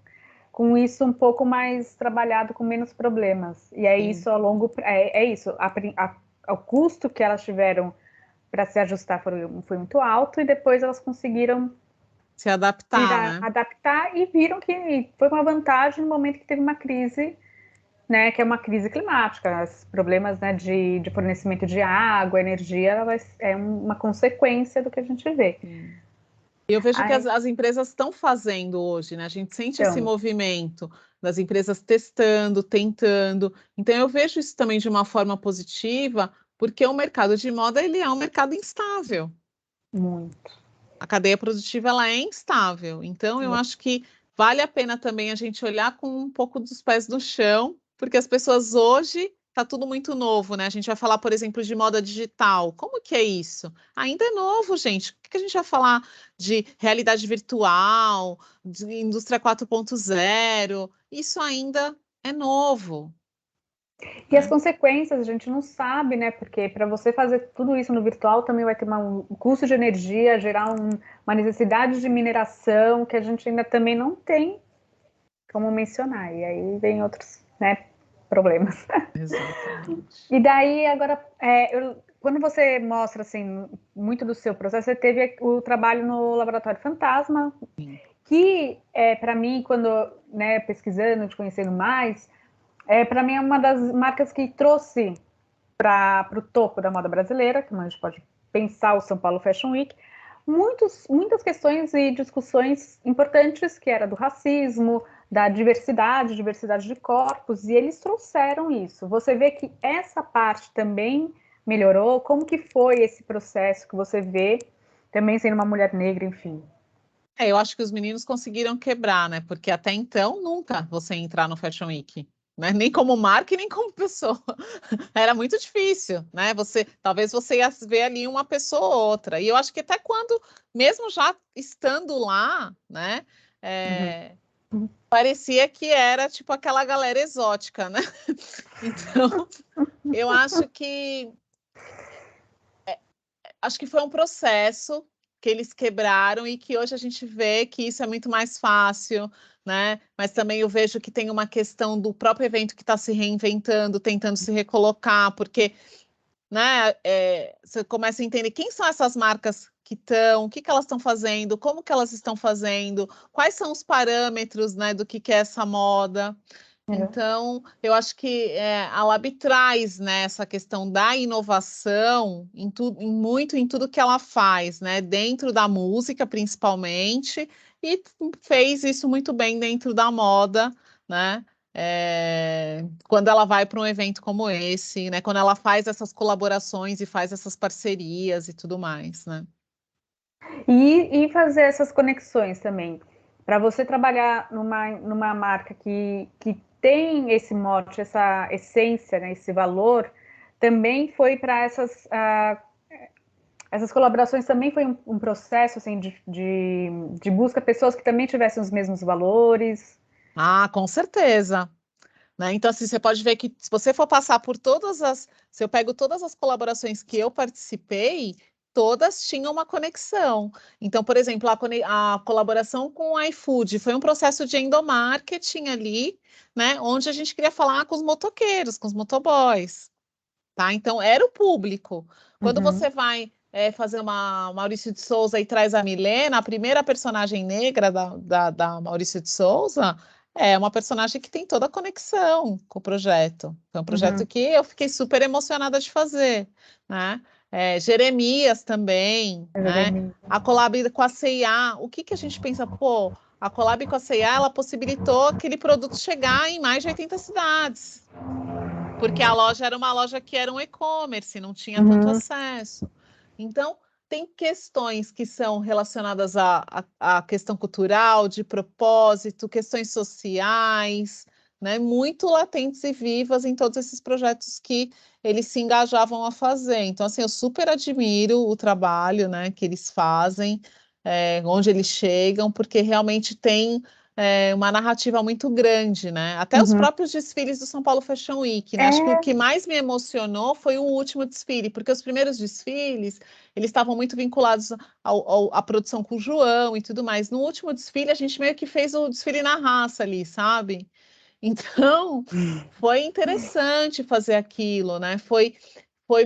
S1: com isso um pouco mais trabalhado, com menos problemas. E é isso é isso. O custo que elas tiveram para se ajustar foi muito alto, e depois elas conseguiram
S2: se adaptar, né?
S1: Adaptar, e viram que foi uma vantagem no momento que teve uma crise, né, que é uma crise climática. Os problemas, né, de fornecimento de água, energia, é uma consequência do que a gente vê.
S2: Eu vejo que as empresas estão fazendo hoje, né? A gente sente esse movimento das empresas testando, tentando. Então, eu vejo isso também de uma forma positiva, porque o mercado de moda, ele é um mercado instável.
S1: Muito.
S2: A cadeia produtiva, ela é instável. Então, eu acho que vale a pena também a gente olhar com um pouco dos pés no chão, porque as pessoas hoje está tudo muito novo, né? A gente vai falar, por exemplo, de moda digital. Como que é isso? Ainda é novo, gente. O que a gente vai falar de realidade virtual, de indústria 4.0? Isso ainda é novo.
S1: E as consequências a gente não sabe, né? Porque para você fazer tudo isso no virtual também vai ter um custo de energia, gerar uma necessidade de mineração que a gente ainda também não tem como mencionar. E aí vem outros, né, problemas.
S2: Exatamente.
S1: E daí, agora, quando você mostra, assim, muito do seu processo, você teve o trabalho no Laboratório Fantasma, que, para mim, quando, né, pesquisando, te conhecendo mais, para mim é uma das marcas que trouxe para o topo da moda brasileira, que a gente pode pensar o São Paulo Fashion Week, muitas questões e discussões importantes, que era do racismo, da diversidade de corpos, e eles trouxeram isso. Você vê que essa parte também melhorou? Como que foi esse processo que você vê, também sendo uma mulher negra, enfim?
S2: Eu acho que os meninos conseguiram quebrar, né? Porque até então nunca você ia entrar no Fashion Week, né? Nem como marca e nem como pessoa. Era muito difícil, né? Talvez você ia ver ali uma pessoa ou outra. E eu acho que até quando, mesmo já estando lá, né? Parecia que era tipo aquela galera exótica, né? Então, eu acho que foi um processo que eles quebraram e que hoje a gente vê que isso é muito mais fácil, né? Mas também eu vejo que tem uma questão do próprio evento que está se reinventando, tentando se recolocar, porque, né, você começa a entender quem são essas marcas que estão, o que elas estão fazendo, como que elas estão fazendo, quais são os parâmetros, né, do que é essa moda. Então, eu acho que a Lab traz, né, essa questão da inovação muito em tudo que ela faz, né, dentro da música, principalmente, e fez isso muito bem dentro da moda, né, quando ela vai para um evento como esse, né, quando ela faz essas colaborações e faz essas parcerias e tudo mais, né.
S1: E fazer essas conexões também. Para você trabalhar numa marca que tem esse mote, essa essência, né, esse valor, também foi para essas colaborações, também foi um processo assim, de busca pessoas que também tivessem os mesmos valores.
S2: Ah, com certeza. Né? Então, assim, você pode ver que se você for passar por se eu pego todas as colaborações que eu participei, todas tinham uma conexão. Então, por exemplo, a colaboração com o iFood foi um processo de endomarketing ali, né? Onde a gente queria falar com os motoqueiros, com os motoboys, tá? Então, era o público. Quando você vai fazer uma Maurício de Souza e traz a Milena, a primeira personagem negra da Maurício de Souza, é uma personagem que tem toda a conexão com o projeto. Foi um projeto que eu fiquei super emocionada de fazer, né? Jeremias também, né? A collab com a C&A, o que a gente pensa? Pô, a collab com a C&A, ela possibilitou aquele produto chegar em mais de 80 cidades. Porque a loja era uma loja que era um e-commerce, não tinha tanto acesso. Então, tem questões que são relacionadas à questão cultural, de propósito, questões sociais, né, muito latentes e vivas em todos esses projetos que eles se engajavam a fazer. Então, assim, eu super admiro o trabalho, né, que eles fazem, onde eles chegam, porque realmente tem uma narrativa muito grande, né? Até os
S1: Uhum.
S2: próprios desfiles do São Paulo Fashion Week, né? Acho que o que mais me emocionou foi o último desfile, porque os primeiros desfiles, eles estavam muito vinculados à produção com o João e tudo mais. No último desfile, a gente meio que fez o desfile na raça ali, sabe? Então, foi interessante fazer aquilo, né? Foi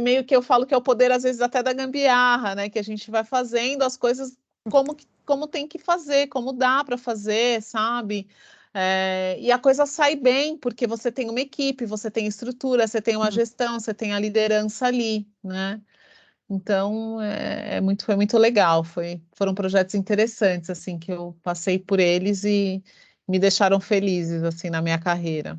S2: meio que eu falo que é o poder, às vezes, até da gambiarra, né? Que a gente vai fazendo as coisas como tem que fazer, como dá para fazer, sabe? E a coisa sai bem, porque você tem uma equipe, você tem estrutura, você tem uma gestão, você tem a liderança ali, né? Então, foi muito legal. Foram projetos interessantes, assim, que eu passei por eles e me deixaram felizes, assim, na minha carreira.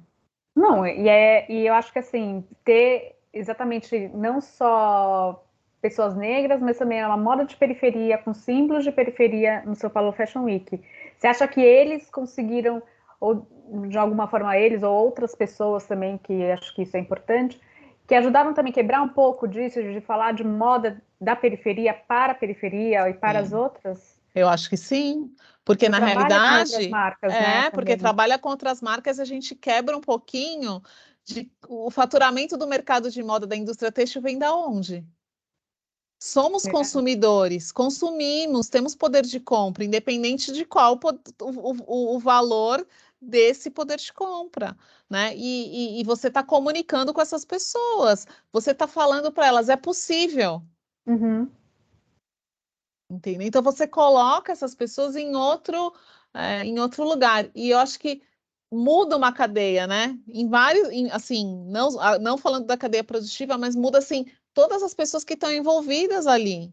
S1: Não, e eu acho que assim, ter exatamente não só pessoas negras, mas também uma moda de periferia, com símbolos de periferia no São Paulo Fashion Week. Você acha que eles conseguiram, ou de alguma forma eles, ou outras pessoas também, que acho que isso é importante, que ajudaram também a quebrar um pouco disso, de falar de moda da periferia para a periferia e para as
S2: Sim.
S1: outras?
S2: Eu acho que sim, porque na
S1: Trabalha com outras
S2: realidade,
S1: marcas, né,
S2: porque
S1: também.
S2: trabalha com outras marcas, a gente quebra um pouquinho de o faturamento do mercado de moda da indústria têxtil vem da onde? Somos consumidores, consumimos, temos poder de compra, independente de qual o valor desse poder de compra, né? E você está comunicando com essas pessoas, você está falando para elas, é possível.
S1: Uhum.
S2: Entendeu? Então você coloca essas pessoas em outro lugar. E eu acho que muda uma cadeia, né? Assim, não falando da cadeia produtiva, mas muda assim todas as pessoas que estão envolvidas ali,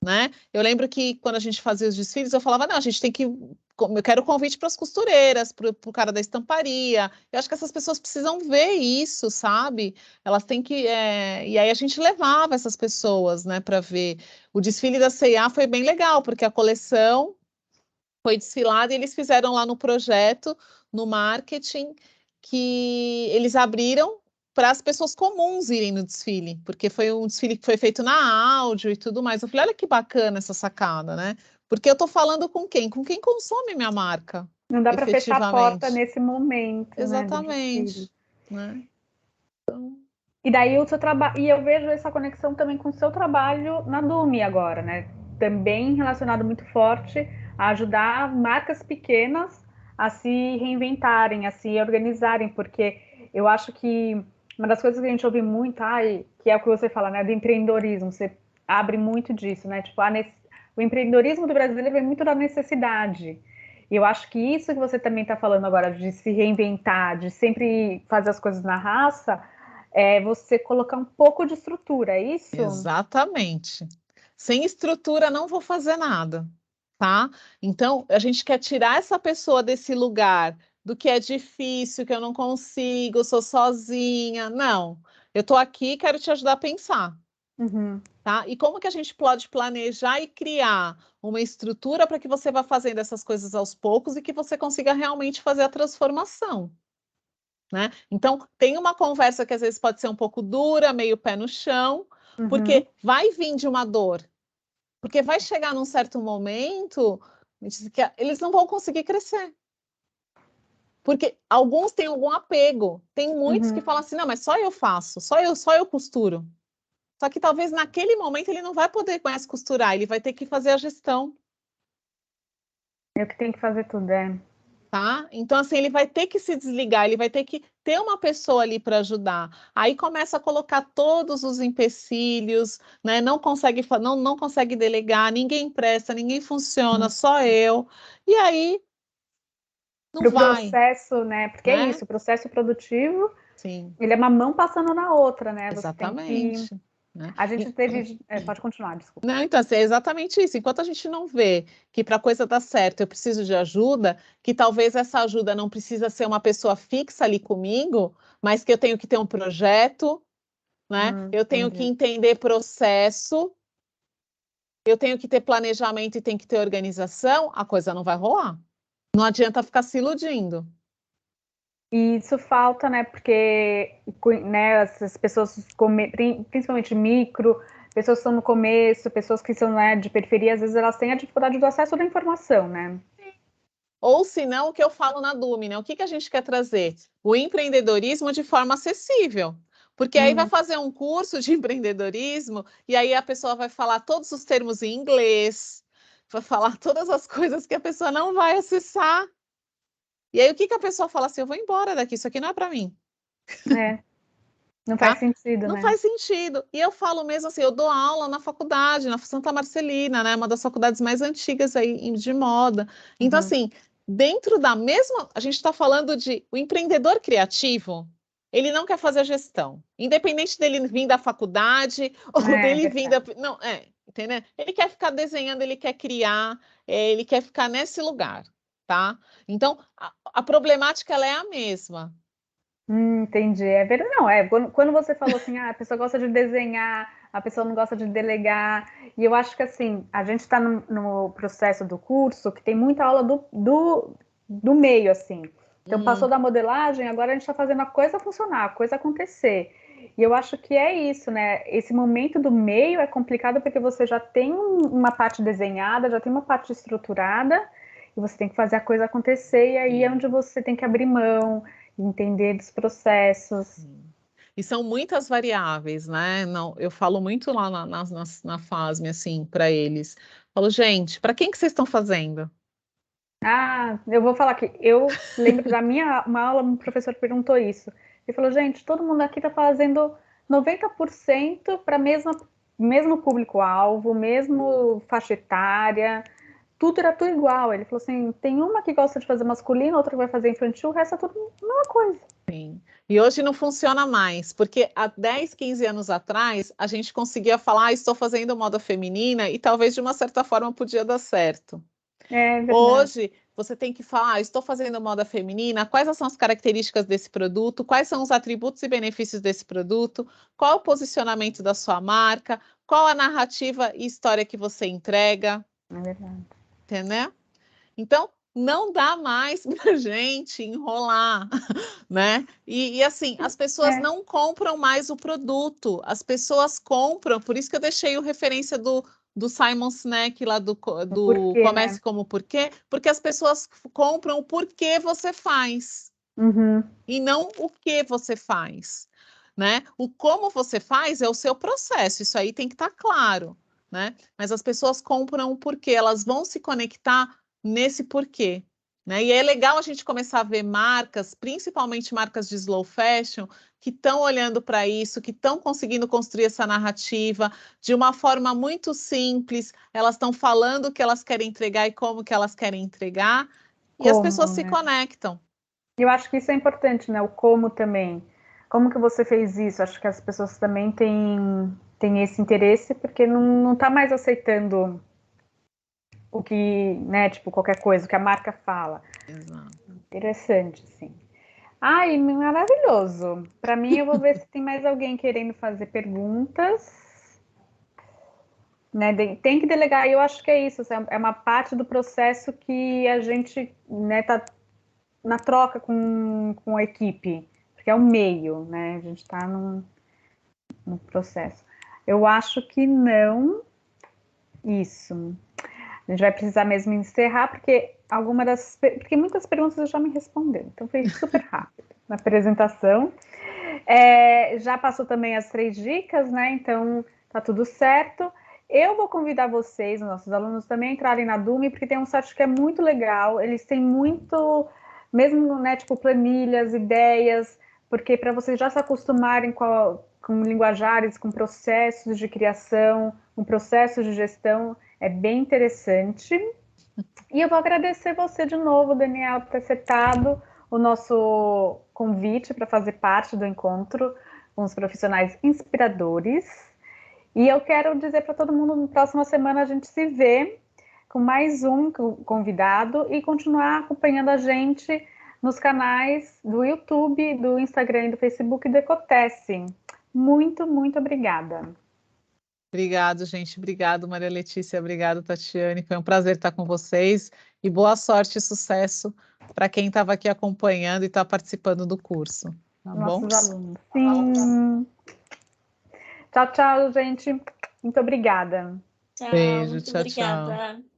S2: né? Eu lembro que quando a gente fazia os desfiles, eu falava, não, a gente tem que. Eu quero convite para as costureiras, para o cara da estamparia. Eu acho que essas pessoas precisam ver isso, sabe? Elas têm que. E aí a gente levava essas pessoas, né, para ver. O desfile da C&A foi bem legal, porque a coleção foi desfilada e eles fizeram lá no projeto, no marketing, que eles abriram para as pessoas comuns irem no desfile, porque foi um desfile que foi feito na áudio e tudo mais. Eu falei, olha que bacana essa sacada, né? Porque eu estou falando com quem? Com quem consome minha marca,
S1: Não dá para fechar a porta
S2: efetivamente.
S1: nesse momento, né, do desfile.
S2: Exatamente, né?
S1: E daí o seu trabalho, e eu vejo essa conexão também com o seu trabalho na Dumi agora, né? Também relacionado muito forte a ajudar marcas pequenas a se reinventarem, a se organizarem, porque eu acho que uma das coisas que a gente ouve muito, que é o que você fala, né, do empreendedorismo, você abre muito disso, né? Tipo, o empreendedorismo do brasileiro vem muito da necessidade. E eu acho que isso que você também está falando agora, de se reinventar, de sempre fazer as coisas na raça, é você colocar um pouco de estrutura, é isso?
S2: Exatamente. Sem estrutura não vou fazer nada, tá? Então, a gente quer tirar essa pessoa desse lugar do que é difícil, que eu não consigo, sou sozinha. Não, eu tô aqui, quero te ajudar a pensar,
S1: Uhum.
S2: tá? E como que a gente pode planejar e criar uma estrutura para que você vá fazendo essas coisas aos poucos e que você consiga realmente fazer a transformação, né? Então, tem uma conversa que às vezes pode ser um pouco dura, meio pé no chão,
S1: Uhum.
S2: porque vai vir de uma dor, porque vai chegar num certo momento que eles não vão conseguir crescer. Porque alguns têm algum apego, tem muitos que
S1: Uhum.
S2: falam assim, não, mas só eu faço, só eu costuro. Só que talvez naquele momento ele não vai poder mais costurar, ele vai ter que fazer a gestão.
S1: Eu que tenho que fazer tudo, é.
S2: Tá? Então, assim, ele vai ter que se desligar, ele vai ter que ter uma pessoa ali para ajudar. Aí começa a colocar todos os empecilhos, né? Não consegue delegar, ninguém presta, ninguém funciona, só eu. E aí não
S1: Para o
S2: vai,
S1: processo, né? Porque é
S2: né?
S1: isso, o processo produtivo,
S2: Sim,
S1: ele é uma mão passando na outra, né? Você tem que.
S2: exatamente. Né?
S1: A gente teve. Pode continuar, desculpa.
S2: Não, então, assim, é exatamente isso. Enquanto a gente não vê que para a coisa dar certo eu preciso de ajuda, que talvez essa ajuda não precisa ser uma pessoa fixa ali comigo, mas que eu tenho que ter um projeto, né? Eu tenho que
S1: Entendi.
S2: entender processo, eu tenho que ter planejamento e tem que ter organização, a coisa não vai rolar. Não adianta ficar se iludindo.
S1: E isso falta, né? Porque né, as pessoas, principalmente micro, pessoas que estão no começo, pessoas que são, né, de periferia, às vezes elas têm a dificuldade do acesso da informação, né?
S2: Ou se não, o que eu falo na Dumi, né? O que a gente quer trazer? O empreendedorismo de forma acessível. Porque aí vai fazer um curso de empreendedorismo e aí a pessoa vai falar todos os termos em inglês, vai falar todas as coisas que a pessoa não vai acessar. E aí o que a pessoa fala assim? Eu vou embora daqui, isso aqui não é para mim.
S1: É, não faz sentido,
S2: Não
S1: né?
S2: faz sentido. E eu falo mesmo assim, eu dou aula na faculdade, na Santa Marcelina, né? Uma das faculdades mais antigas aí de moda. Então, assim, dentro da mesma. A gente está falando de o empreendedor criativo, ele não quer fazer gestão. Independente dele vir da faculdade ou dele vir da. Não, entendeu? Ele quer ficar desenhando, ele quer criar, ele quer ficar nesse lugar, tá? Então, a problemática ela é a mesma.
S1: Entendi. É verdade. Não, quando você falou assim, a pessoa gosta de desenhar, a pessoa não gosta de delegar, e eu acho que assim, a gente está no processo do curso que tem muita aula do meio, assim. Então, passou da modelagem, agora a gente está fazendo a coisa funcionar, a coisa acontecer. E eu acho que é isso, né? Esse momento do meio é complicado porque você já tem uma parte desenhada, já tem uma parte estruturada, e você tem que fazer a coisa acontecer, e aí é onde você tem que abrir mão, entender dos processos.
S2: E são muitas variáveis, né? Não, eu falo muito lá na FASM, assim, para eles. Falo, gente, para quem que vocês estão fazendo?
S1: Ah, eu vou falar aqui. Eu lembro da minha uma aula, um professor perguntou isso. Ele falou, gente, todo mundo aqui está fazendo 90% para mesmo público-alvo, mesmo faixa etária, tudo era tudo igual. Ele falou assim: tem uma que gosta de fazer masculino, outra que vai fazer infantil, o resto é tudo a mesma coisa.
S2: E hoje não funciona mais, porque há 10, 15 anos atrás, a gente conseguia falar, estou fazendo moda feminina, e talvez de uma certa forma podia dar certo.
S1: É verdade.
S2: Hoje, você tem que falar, estou fazendo moda feminina, quais são as características desse produto, quais são os atributos e benefícios desse produto, qual o posicionamento da sua marca, qual a narrativa e história que você entrega,
S1: É verdade.
S2: entendeu? Então, não dá mais para gente enrolar, né? E assim, as pessoas
S1: É,
S2: não compram mais o produto, as pessoas compram, por isso que eu deixei o referência do Simon Sinek lá
S1: o
S2: do
S1: porquê, né?
S2: Comece Como Porquê, porque as pessoas compram o porquê você faz
S1: Uhum.
S2: e não o que você faz, né? O como você faz é o seu processo, isso aí tem que estar claro, né? Mas as pessoas compram o porquê, elas vão se conectar nesse porquê, né? E é legal a gente começar a ver marcas, principalmente marcas de slow fashion, que estão olhando para isso, que estão conseguindo construir essa narrativa de uma forma muito simples, elas estão falando o que elas querem entregar e como que elas querem entregar, e as pessoas
S1: Como,
S2: se
S1: né?
S2: conectam.
S1: Eu acho que isso é importante, né? O como também. Como que você fez isso? Acho que as pessoas também têm esse interesse porque não tá mais aceitando o que, né? Tipo, qualquer coisa, o que a marca fala.
S2: Exato.
S1: Interessante, sim. Ai, maravilhoso. Para mim, eu vou ver se tem mais alguém querendo fazer perguntas. Né? Tem que delegar, e eu acho que é isso. É uma parte do processo que a gente, né, tá na troca com a equipe, porque é o meio, né? A gente está no processo. Eu acho que não isso. A gente vai precisar mesmo encerrar, porque porque muitas perguntas já me responderam, então foi super rápido na apresentação. Já passou também as 3 dicas, né? Então tá tudo certo. Eu vou convidar vocês, nossos alunos, também a entrarem na Dumi, porque tem um site que é muito legal. Eles têm muito, mesmo, né, tipo, planilhas, ideias, porque para vocês já se acostumarem com linguajares, com processos de criação, com processos de gestão, é bem interessante. E eu vou agradecer você de novo, Daniel, por ter aceitado o nosso convite para fazer parte do encontro com os profissionais inspiradores. E eu quero dizer para todo mundo, na próxima semana a gente se vê com mais um convidado e continuar acompanhando a gente nos canais do YouTube, do Instagram e do Facebook do Ecotesse. Muito, muito obrigada.
S2: Obrigado, gente. Obrigado, Maria Letícia. Obrigado, Tatiane. Foi um prazer estar com vocês e boa sorte e sucesso para quem estava aqui acompanhando e está participando do curso. Tá bom?
S1: Nossos alunos. Sim. Tchau, tchau, gente. Muito obrigada.
S3: Tchau,
S2: Beijo,
S3: muito
S2: tchau, tchau.
S3: obrigada.